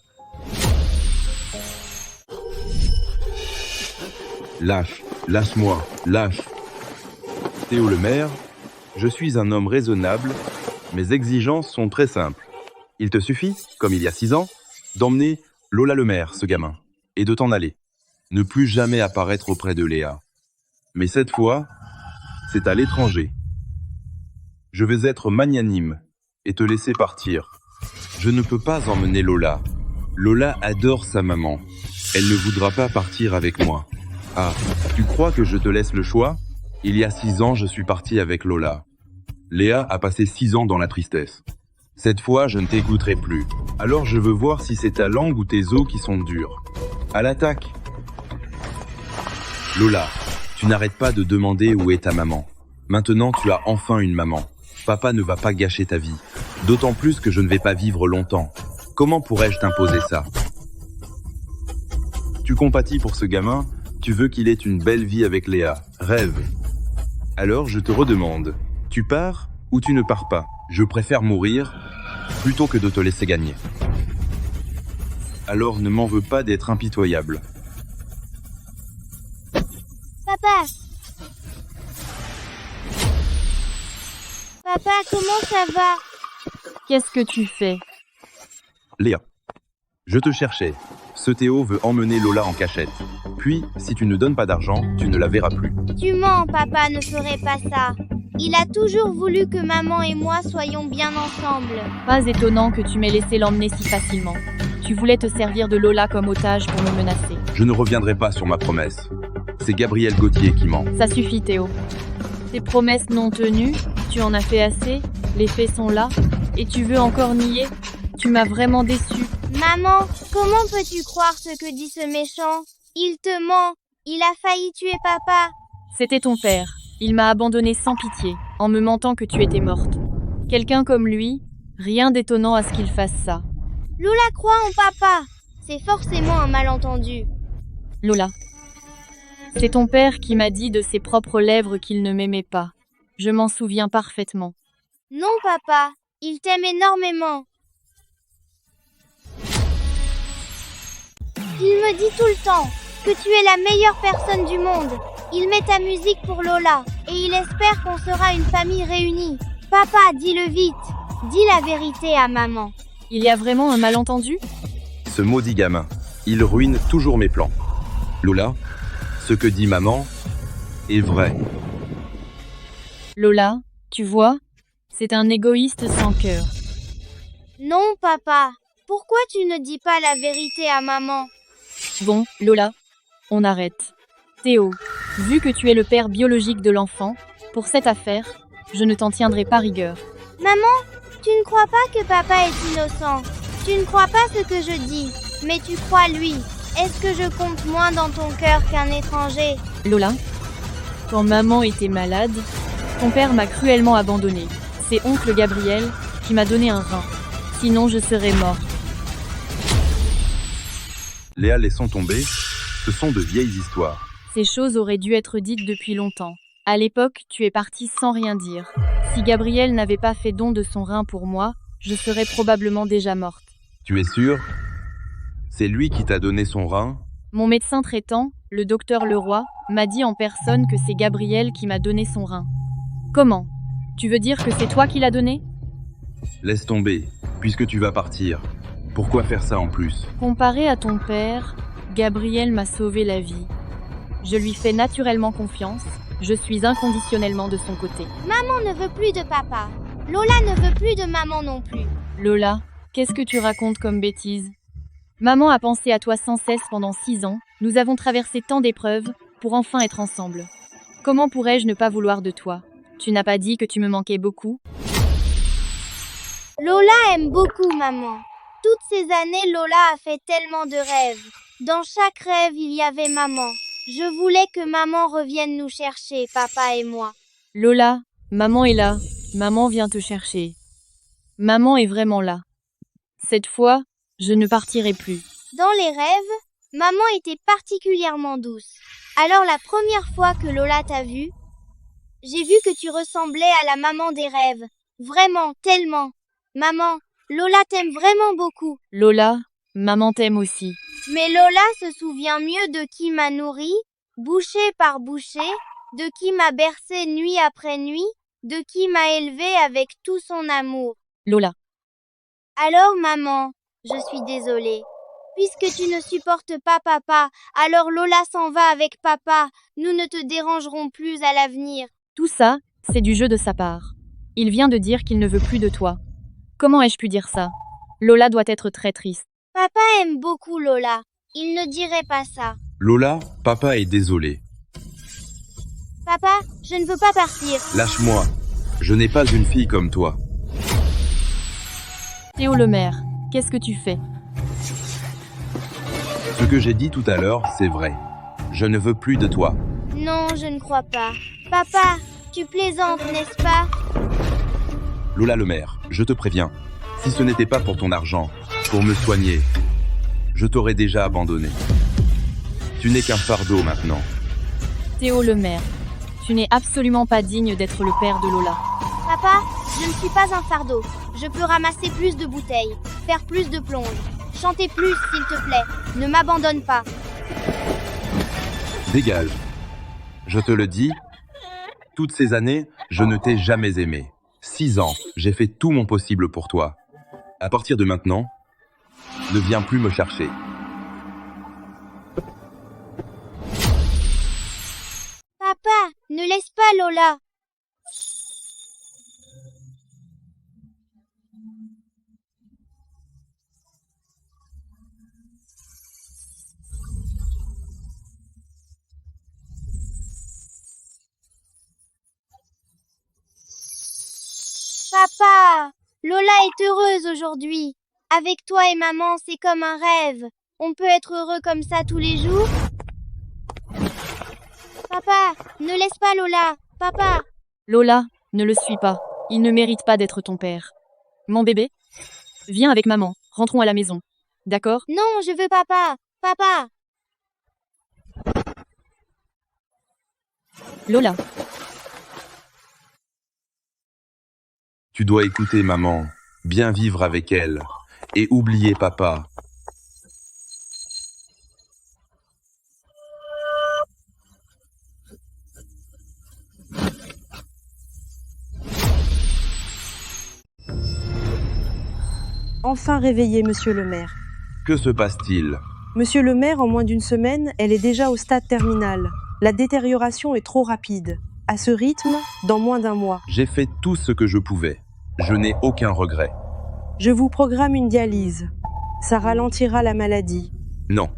Lâche-moi, lâche. Théo le maire, je suis un homme raisonnable. Mes exigences sont très simples. Il te suffit, comme il y a 6 ans, d'emmener Lola le maire, ce gamin, et de t'en aller. Ne plus jamais apparaître auprès de Léa. Mais cette fois, c'est à l'étranger. Je vais être magnanime et te laisser partir. Je ne peux pas emmener Lola. Lola adore sa maman. Elle ne voudra pas partir avec moi. Ah, tu crois que je te laisse le choix? Il y a 6 ans, je suis parti avec Lola. Léa a passé 6 ans dans la tristesse. Cette fois, je ne t'écouterai plus. Alors je veux voir si c'est ta langue ou tes os qui sont durs. À l'attaque! Lola, tu n'arrêtes pas de demander où est ta maman. Maintenant, tu as enfin une maman. Papa ne va pas gâcher ta vie. D'autant plus que je ne vais pas vivre longtemps. Comment pourrais-je t'imposer ça? Tu compatis pour ce gamin? Tu veux qu'il ait une belle vie avec Léa. Rêve. Alors je te redemande, tu pars ou tu ne pars pas? Je préfère mourir plutôt que de te laisser gagner. Alors ne m'en veux pas d'être impitoyable. Papa! Papa, comment ça va? Qu'est-ce que tu fais? Léa, je te cherchais. Ce Théo veut emmener Lola en cachette. Puis, si tu ne donnes pas d'argent, tu ne la verras plus. Tu mens, papa ne ferait pas ça. Il a toujours voulu que maman et moi soyons bien ensemble. Pas étonnant que tu m'aies laissé l'emmener si facilement. Tu voulais te servir de Lola comme otage pour me menacer. Je ne reviendrai pas sur ma promesse. C'est Gabriel Gauthier qui ment. Ça suffit, Théo. Tes promesses non tenues, tu en as fait assez, les faits sont là, et tu veux encore nier? Tu m'as vraiment déçu. Maman, comment peux-tu croire ce que dit ce méchant? Il te ment. Il a failli tuer papa. C'était ton père. Il m'a abandonné sans pitié, en me mentant que tu étais morte. Quelqu'un comme lui, rien d'étonnant à ce qu'il fasse ça. Lola croit en papa. C'est forcément un malentendu. Lola, c'est ton père qui m'a dit de ses propres lèvres qu'il ne m'aimait pas. Je m'en souviens parfaitement. Non, papa. Il t'aime énormément. Il me dit tout le temps que tu es la meilleure personne du monde. Il met ta musique pour Lola et il espère qu'on sera une famille réunie. Papa, dis-le vite. Dis la vérité à maman. Il y a vraiment un malentendu? Ce maudit gamin, il ruine toujours mes plans. Lola, ce que dit maman est vrai. Lola, tu vois, c'est un égoïste sans cœur. Non, papa. Pourquoi tu ne dis pas la vérité à maman? Bon, Lola, on arrête. Théo, vu que tu es le père biologique de l'enfant, pour cette affaire, je ne t'en tiendrai pas rigueur. Maman, tu ne crois pas que papa est innocent. Tu ne crois pas ce que je dis, mais tu crois lui. Est-ce que je compte moins dans ton cœur qu'un étranger? Lola, quand maman était malade, ton père m'a cruellement abandonnée. C'est oncle Gabriel qui m'a donné un rein. Sinon, je serais morte. Léa, laissons tomber. Ce sont de vieilles histoires. Ces choses auraient dû être dites depuis longtemps. À l'époque, tu es partie sans rien dire. Si Gabriel n'avait pas fait don de son rein pour moi, je serais probablement déjà morte. Tu es sûre? C'est lui qui t'a donné son rein? Mon médecin traitant, le docteur Leroy, m'a dit en personne que c'est Gabriel qui m'a donné son rein. Comment? Tu veux dire que c'est toi qui l'as donné? Laisse tomber, puisque tu vas partir. Pourquoi faire ça en plus? Comparé à ton père, Gabriel m'a sauvé la vie. Je lui fais naturellement confiance, je suis inconditionnellement de son côté. Maman ne veut plus de papa. Lola ne veut plus de maman non plus. Lola, qu'est-ce que tu racontes comme bêtise? Maman a pensé à toi sans cesse pendant 6 ans, nous avons traversé tant d'épreuves, pour enfin être ensemble. Comment pourrais-je ne pas vouloir de toi? Tu n'as pas dit que tu me manquais beaucoup? Lola aime beaucoup maman. Toutes ces années, Lola a fait tellement de rêves. Dans chaque rêve, il y avait maman. Je voulais que maman revienne nous chercher, papa et moi. Lola, maman est là. Maman vient te chercher. Maman est vraiment là. Cette fois, je ne partirai plus. Dans les rêves, maman était particulièrement douce. Alors la première fois que Lola t'a vue, j'ai vu que tu ressemblais à la maman des rêves. Vraiment, tellement. Maman, Lola t'aime vraiment beaucoup. Lola, maman t'aime aussi. Mais Lola se souvient mieux de qui m'a nourrie, bouchée par bouchée, de qui m'a bercée nuit après nuit, de qui m'a élevée avec tout son amour. Lola. Alors maman, je suis désolée. Puisque tu ne supportes pas papa, alors Lola s'en va avec papa. Nous ne te dérangerons plus à l'avenir. Tout ça, c'est du jeu de sa part. Il vient de dire qu'il ne veut plus de toi. Comment ai-je pu dire ça? Lola doit être très triste. Papa aime beaucoup Lola. Il ne dirait pas ça. Lola, papa est désolé. Papa, je ne veux pas partir. Lâche-moi. Je n'ai pas une fille comme toi. Théo le maire, qu'est-ce que tu fais? Ce que j'ai dit tout à l'heure, c'est vrai. Je ne veux plus de toi. Non, je ne crois pas. Papa, tu plaisantes, n'est-ce pas? Lola le maire, je te préviens. Si ce n'était pas pour ton argent, pour me soigner, je t'aurais déjà abandonné. Tu n'es qu'un fardeau maintenant. Théo le maire, tu n'es absolument pas digne d'être le père de Lola. Papa, je ne suis pas un fardeau. Je peux ramasser plus de bouteilles, faire plus de plonges, chanter plus s'il te plaît. Ne m'abandonne pas. Dégage. Je te le dis, toutes ces années, je ne t'ai jamais aimé. 6 ans, j'ai fait tout mon possible pour toi. À partir de maintenant, ne viens plus me chercher. Papa, ne laisse pas Lola. Papa, Lola est heureuse aujourd'hui. Avec toi et maman, c'est comme un rêve. On peut être heureux comme ça tous les jours? Papa, ne laisse pas Lola. Papa. Lola, ne le suis pas. Il ne mérite pas d'être ton père. Mon bébé, viens avec maman. Rentrons à la maison. D'accord? Non, je veux papa. Papa. Lola. Tu dois écouter maman, bien vivre avec elle, et oublier papa. Enfin réveillé, monsieur le maire. Que se passe-t-il? Monsieur le maire, en moins d'une semaine, elle est déjà au stade terminal. La détérioration est trop rapide. À ce rythme, dans moins d'un mois. J'ai fait tout ce que je pouvais. Je n'ai aucun regret. Je vous programme une dialyse. Ça ralentira la maladie. Non.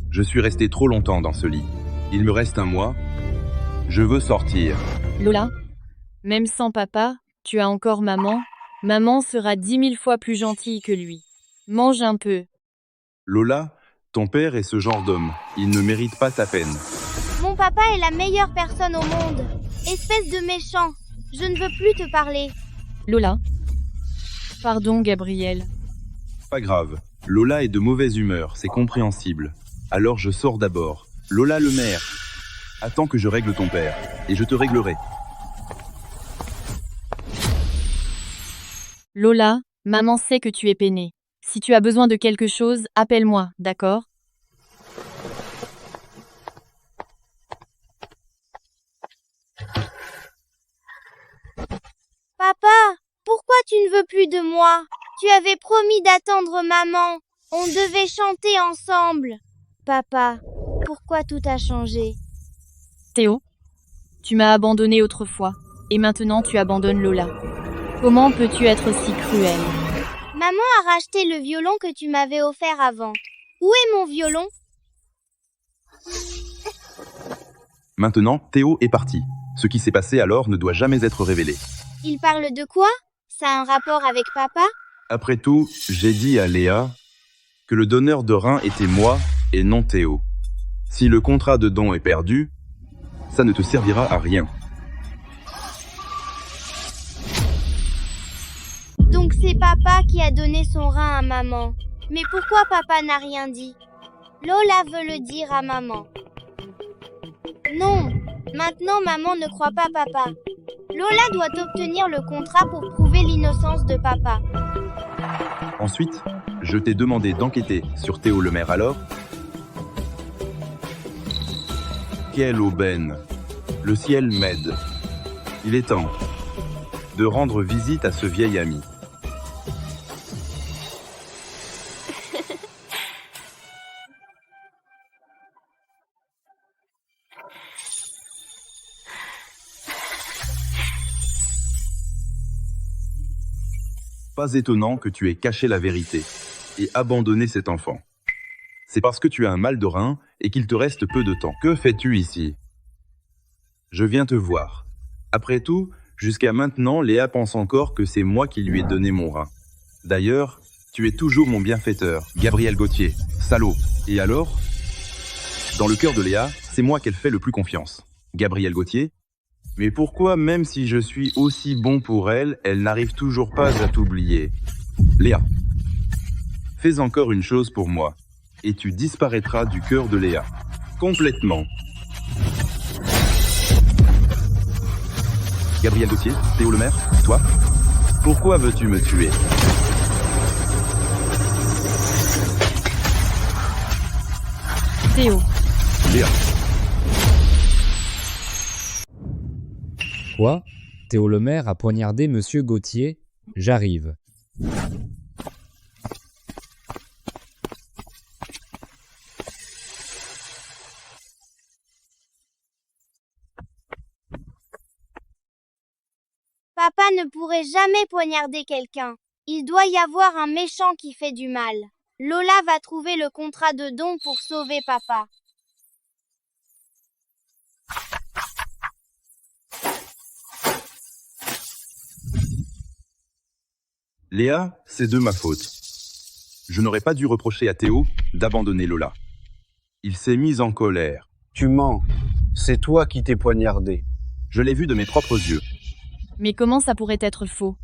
Je suis resté trop longtemps dans ce lit. Il me reste 1 mois. Je veux sortir. Lola, même sans papa, tu as encore maman. Maman sera 10 000 fois plus gentille que lui. Mange un peu. Lola, ton père est ce genre d'homme. Il ne mérite pas ta peine. Mon papa est la meilleure personne au monde. Espèce de méchant. Je ne veux plus te parler. Lola. Pardon, Gabriel. Pas grave. Lola est de mauvaise humeur, c'est compréhensible. Alors je sors d'abord. Lola le maire. Attends que je règle ton père, et je te réglerai. Lola, maman sait que tu es peinée. Si tu as besoin de quelque chose, appelle-moi, d'accord? Papa, pourquoi tu ne veux plus de moi? Tu avais promis d'attendre maman. On devait chanter ensemble. Papa, pourquoi tout a changé? Théo, tu m'as abandonné autrefois, et maintenant tu abandonnes Lola. Comment peux-tu être si cruel? Maman a racheté le violon que tu m'avais offert avant. Où est mon violon? Maintenant, Théo est parti. Ce qui s'est passé alors ne doit jamais être révélé. Il parle de quoi? Ça a un rapport avec papa? Après tout, j'ai dit à Léa que le donneur de rein était moi et non Théo. Si le contrat de don est perdu, ça ne te servira à rien. Donc c'est papa qui a donné son rein à maman. Mais pourquoi papa n'a rien dit? Lola veut le dire à maman. Non, maintenant maman ne croit pas papa. Lola doit obtenir le contrat pour prouver l'innocence de papa. Ensuite, je t'ai demandé d'enquêter sur Théo le maire alors. Quelle aubaine! Le ciel m'aide. Il est temps de rendre visite à ce vieil ami. Pas étonnant que tu aies caché la vérité et abandonné cet enfant. C'est parce que tu as un mal de rein et qu'il te reste peu de temps. Que fais-tu ici? Je viens te voir. Après tout, Jusqu'à maintenant, Léa pense encore que c'est moi qui lui ai donné mon rein. D'ailleurs, tu es toujours mon bienfaiteur, Gabriel Gauthier, salaud. Et alors? Dans le cœur de Léa, c'est moi qu'elle fait le plus confiance. Gabriel Gauthier. Mais pourquoi, même si je suis aussi bon pour elle, elle n'arrive toujours pas à t'oublier? Léa. Fais encore une chose pour moi, et tu disparaîtras du cœur de Léa. Complètement. Gabriel Gauthier, Théo Lemaire, toi? Pourquoi veux-tu me tuer? Théo. Léa. Quoi? Théo Lemaire a poignardé Monsieur Gauthier. J'arrive. Papa ne pourrait jamais poignarder quelqu'un. Il doit y avoir un méchant qui fait du mal. Lola va trouver le contrat de don pour sauver papa. Léa, c'est de ma faute. Je n'aurais pas dû reprocher à Théo d'abandonner Lola. Il s'est mis en colère. Tu mens. C'est toi qui t'es poignardé. Je l'ai vu de mes propres yeux. Mais comment ça pourrait être faux?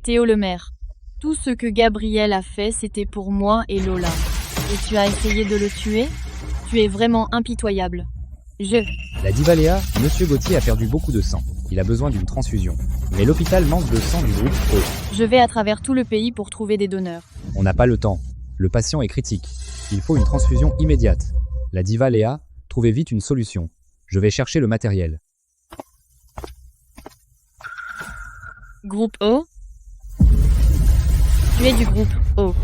Théo Lemaire, tout ce que Gabriel a fait, c'était pour moi et Lola. Et tu as essayé de le tuer? Tu es vraiment impitoyable. La diva Léa, Monsieur Gauthier a perdu beaucoup de sang. Il a besoin d'une transfusion. Mais l'hôpital manque de sang du groupe O. Je vais à travers tout le pays pour trouver des donneurs. On n'a pas le temps. Le patient est critique. Il faut une transfusion immédiate. La diva Léa, trouvez vite une solution. Je vais chercher le matériel. Groupe O? Tu es du groupe O.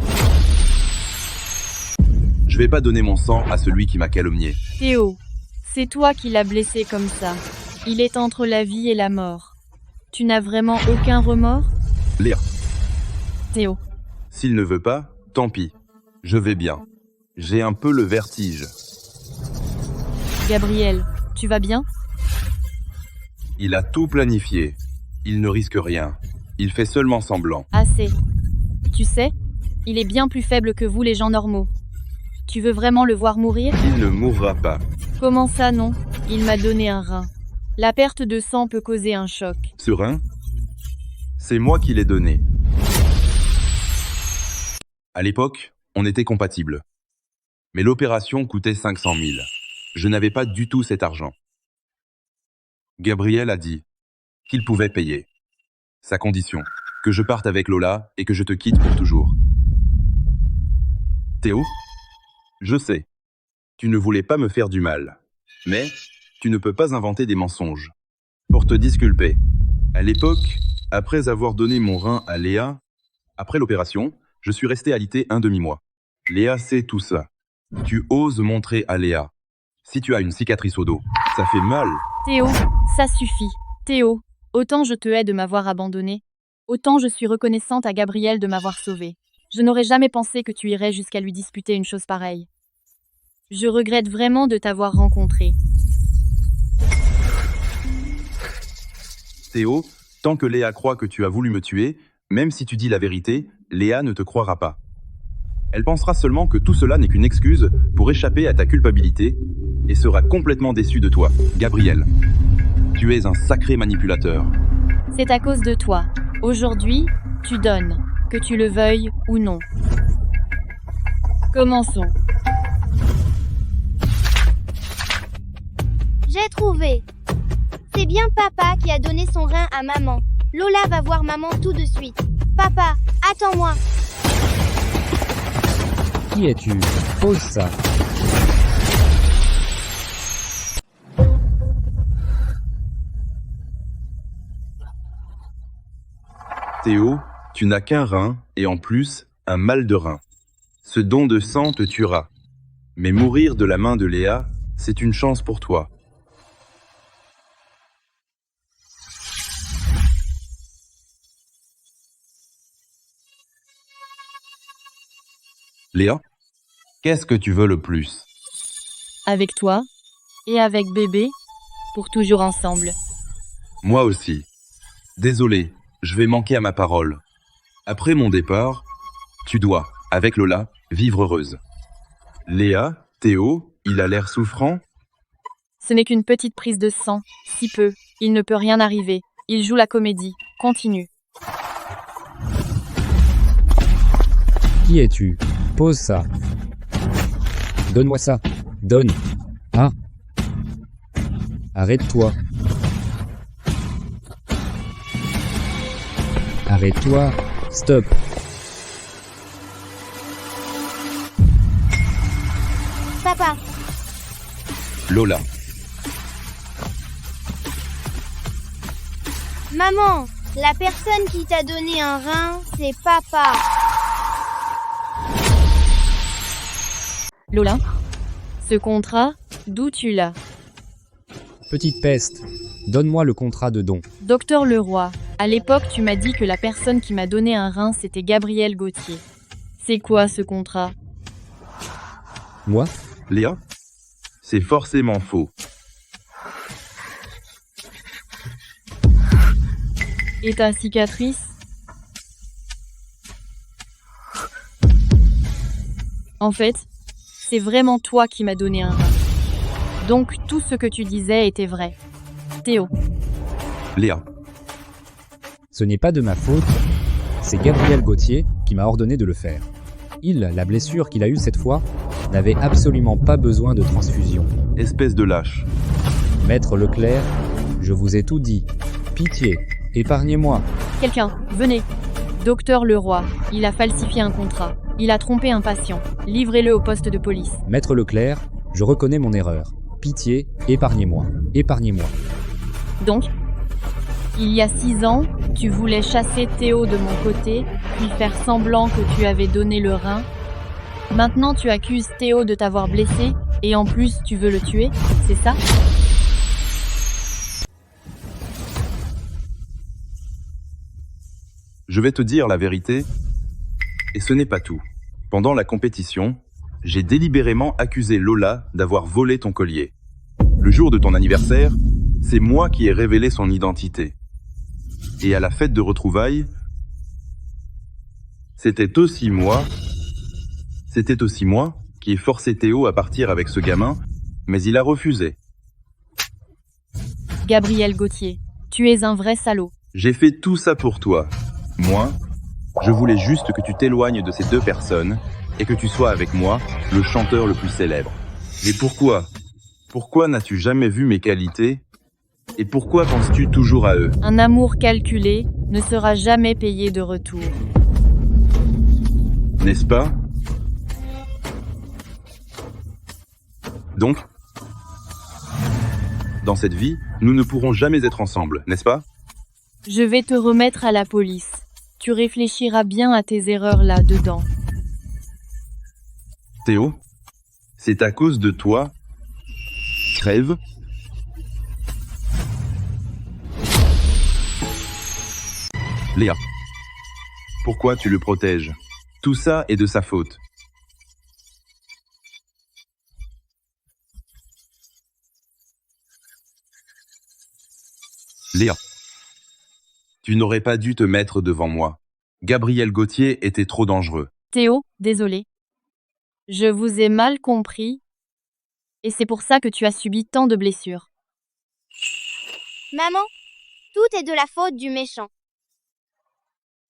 Je vais pas donner mon sang à celui qui m'a calomnié. Théo, c'est toi qui l'as blessé comme ça. Il est entre la vie et la mort. Tu n'as vraiment aucun remords? Léa. Théo. S'il ne veut pas, tant pis. Je vais bien. J'ai un peu le vertige. Gabriel, tu vas bien? Il a tout planifié. Il ne risque rien. Il fait seulement semblant. Assez. Tu sais, il est bien plus faible que vous les gens normaux. Tu veux vraiment le voir mourir? Il ne mourra pas. Comment ça non? Il m'a donné un rein. La perte de sang peut causer un choc. Ce rein? C'est moi qui l'ai donné. À l'époque, on était compatibles. Mais l'opération coûtait 500 000. Je n'avais pas du tout cet argent. Gabriel a dit qu'il pouvait payer. Sa condition, que je parte avec Lola et que je te quitte pour toujours. Théo, je sais, tu ne voulais pas me faire du mal, mais tu ne peux pas inventer des mensonges. Pour te disculper, à l'époque, après avoir donné mon rein à Léa, après l'opération, je suis resté alité un demi-mois. Léa sait tout ça. Tu oses montrer à Léa. Si tu as une cicatrice au dos, ça fait mal. Théo, ça suffit. Théo, autant je te hais de m'avoir abandonné, autant je suis reconnaissante à Gabriel de m'avoir sauvée. Je n'aurais jamais pensé que tu irais jusqu'à lui disputer une chose pareille. Je regrette vraiment de t'avoir rencontré. Théo, tant que Léa croit que tu as voulu me tuer, même si tu dis la vérité, Léa ne te croira pas. Elle pensera seulement que tout cela n'est qu'une excuse pour échapper à ta culpabilité et sera complètement déçue de toi, Gabriel. Tu es un sacré manipulateur. C'est à cause de toi. Aujourd'hui, tu donnes, que tu le veuilles ou non. Commençons. J'ai trouvé. C'est bien papa qui a donné son rein à maman. Lola va voir maman tout de suite. Papa, attends-moi. Qui es-tu? Pose ça. Théo, tu n'as qu'un rein et en plus, un mal de rein. Ce don de sang te tuera. Mais mourir de la main de Léa, c'est une chance pour toi. Léa, qu'est-ce que tu veux le plus? Avec toi et avec bébé, pour toujours ensemble. Moi aussi. Désolé, je vais manquer à ma parole. Après mon départ, tu dois, avec Lola, vivre heureuse. Léa, Théo, il a l'air souffrant? Ce n'est qu'une petite prise de sang, si peu, il ne peut rien arriver. Il joue la comédie. Continue. Qui es-tu? Pose ça. Donne-moi ça. Donne. Ah. Arrête-toi. Arrête-toi. Stop. Papa, Lola, maman, la personne qui t'a donné un rein, c'est papa. Lola, ce contrat, d'où tu l'as? Petite peste. Donne-moi le contrat de don. Docteur Leroy, à l'époque tu m'as dit que la personne qui m'a donné un rein c'était Gabriel Gauthier. C'est quoi ce contrat? Moi? Léa, c'est forcément faux. Et ta cicatrice? En fait, c'est vraiment toi qui m'as donné un rein. Donc tout ce que tu disais était vrai. Théo. Léa, Ce n'est pas de ma faute. C'est Gabriel Gauthier qui m'a ordonné de le faire. La blessure qu'il a eue cette fois, n'avait absolument pas besoin de transfusion. espèce de lâche. Maître Leclerc, je vous ai tout dit. Pitié, épargnez-moi. Quelqu'un, venez. Docteur Leroy, il a falsifié un contrat. Il a trompé un patient. Livrez-le au poste de police. Maître Leclerc, je reconnais mon erreur. Pitié, épargnez-moi. Épargnez-moi. Donc, il y a 6 ans, tu voulais chasser Théo de mon côté, puis faire semblant que tu avais donné le rein. Maintenant, tu accuses Théo de t'avoir blessé, et en plus, tu veux le tuer, c'est ça? Je vais te dire la vérité, et ce n'est pas tout. Pendant la compétition, j'ai délibérément accusé Lola d'avoir volé ton collier. Le jour de ton anniversaire, c'est moi qui ai révélé son identité. Et à la fête de retrouvailles, c'était aussi moi qui ai forcé Théo à partir avec ce gamin, mais il a refusé. Gabriel Gauthier, tu es un vrai salaud. J'ai fait tout ça pour toi. Moi, je voulais juste que tu t'éloignes de ces deux personnes et que tu sois avec moi, le chanteur le plus célèbre. Mais pourquoi? Pourquoi n'as-tu jamais vu mes qualités? Et pourquoi penses-tu toujours à eux? Un amour calculé ne sera jamais payé de retour. N'est-ce pas? Donc, dans cette vie, nous ne pourrons jamais être ensemble, n'est-ce pas? Je vais te remettre à la police. Tu réfléchiras bien à tes erreurs là-dedans. Théo, c'est à cause de toi. Crève. Léa, pourquoi tu le protèges? Tout ça est de sa faute. Léa, tu n'aurais pas dû te mettre devant moi. Gabriel Gauthier était trop dangereux. Théo, désolé. Je vous ai mal compris. Et c'est pour ça que tu as subi tant de blessures. Maman, tout est de la faute du méchant.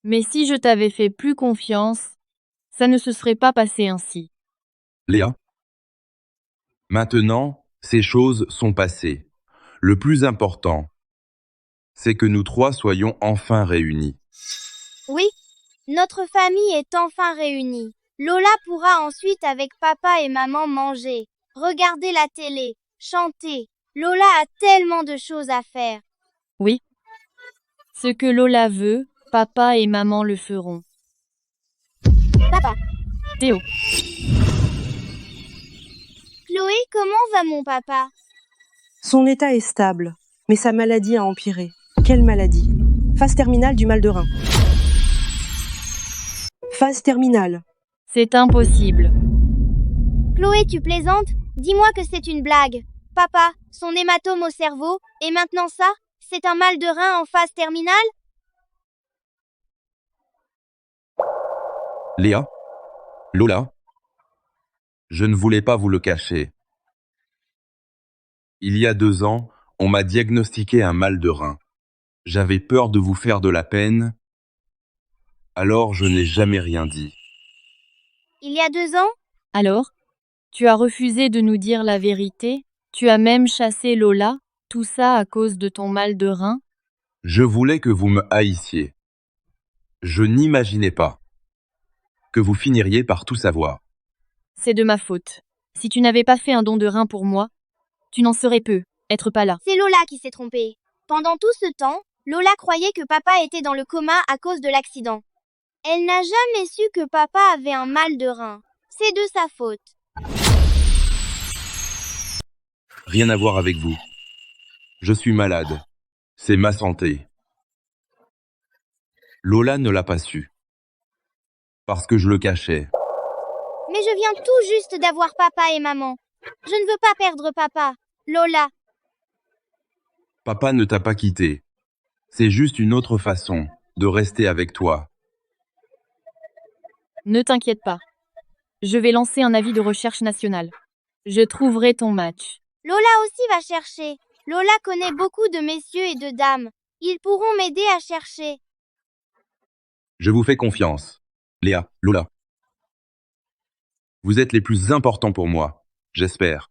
Mais si je t'avais fait plus confiance, ça ne se serait pas passé ainsi. Léa, maintenant, ces choses sont passées. Le plus important, c'est que nous trois soyons enfin réunis. Oui, notre famille est enfin réunie. Lola pourra ensuite avec papa et maman manger, regarder la télé, chanter. Lola a tellement de choses à faire. Oui. Ce que Lola veut, papa et maman le feront. Papa. Théo. Chloé, comment va mon papa? Son état est stable, mais sa maladie a empiré. Quelle maladie? Phase terminale du mal de rein. Phase terminale. C'est impossible. Chloé, tu plaisantes? Dis-moi que c'est une blague. Papa, son hématome au cerveau, et maintenant ça? C'est un mal de rein en phase terminale? Léa? Lola? Je ne voulais pas vous le cacher. Il y a 2 ans, on m'a diagnostiqué un mal de rein. J'avais peur de vous faire de la peine, alors je n'ai jamais rien dit. Il y a 2 ans? Alors? Tu as refusé de nous dire la vérité? Tu as même chassé Lola? Tout ça à cause de ton mal de rein? Je voulais que vous me haïssiez. Je n'imaginais pas que vous finiriez par tout savoir. C'est de ma faute. Si tu n'avais pas fait un don de rein pour moi, tu n'en serais être pas là. C'est Lola qui s'est trompée. Pendant tout ce temps, Lola croyait que papa était dans le coma à cause de l'accident. Elle n'a jamais su que papa avait un mal de rein. C'est de sa faute. Rien à voir avec vous. Je suis malade. C'est ma santé. Lola ne l'a pas su. Parce que je le cachais. Mais je viens tout juste d'avoir papa et maman. Je ne veux pas perdre papa. Lola. Papa ne t'a pas quitté. C'est juste une autre façon de rester avec toi. Ne t'inquiète pas. Je vais lancer un avis de recherche nationale. Je trouverai ton match. Lola aussi va chercher. Lola connaît beaucoup de messieurs et de dames. Ils pourront m'aider à chercher. Je vous fais confiance. Léa, Lola. Vous êtes les plus importants pour moi, j'espère.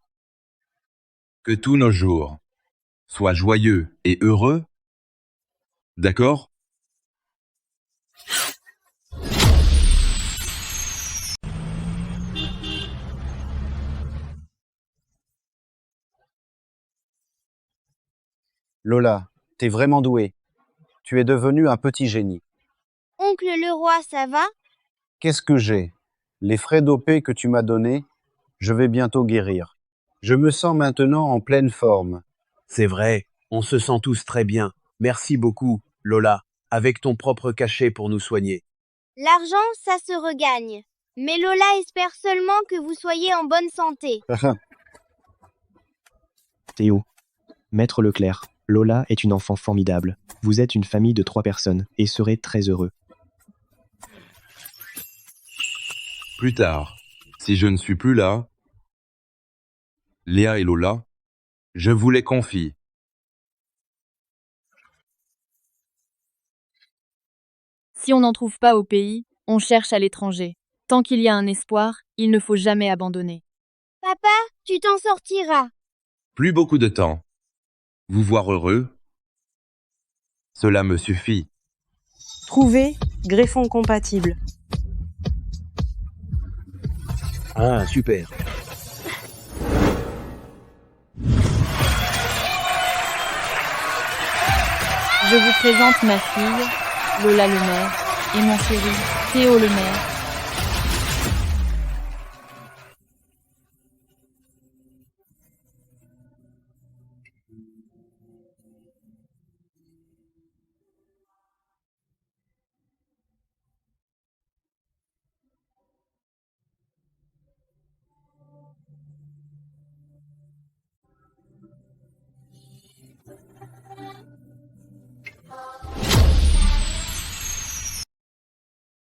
Que tous nos jours soient joyeux et heureux. D'accord? Lola, t'es vraiment douée. Tu es devenue un petit génie. Oncle Leroy, ça va? Qu'est-ce que j'ai? Les frais d'OP que tu m'as donnés, je vais bientôt guérir. Je me sens maintenant en pleine forme. C'est vrai, on se sent tous très bien. Merci beaucoup, Lola, avec ton propre cachet pour nous soigner. L'argent, ça se regagne. Mais Lola espère seulement que vous soyez en bonne santé. Théo. Maître Leclerc, Lola est une enfant formidable. Vous êtes une famille de 3 personnes et serez très heureux. Plus tard, si je ne suis plus là, Léa et Lola, je vous les confie. Si on n'en trouve pas au pays, on cherche à l'étranger. Tant qu'il y a un espoir, il ne faut jamais abandonner. Papa, tu t'en sortiras. Plus beaucoup de temps. Vous voir heureux, cela me suffit. Trouver greffon compatible. Ah, super. Je vous présente ma fille, Lola Lemaire, et mon chéri, Théo Lemaire.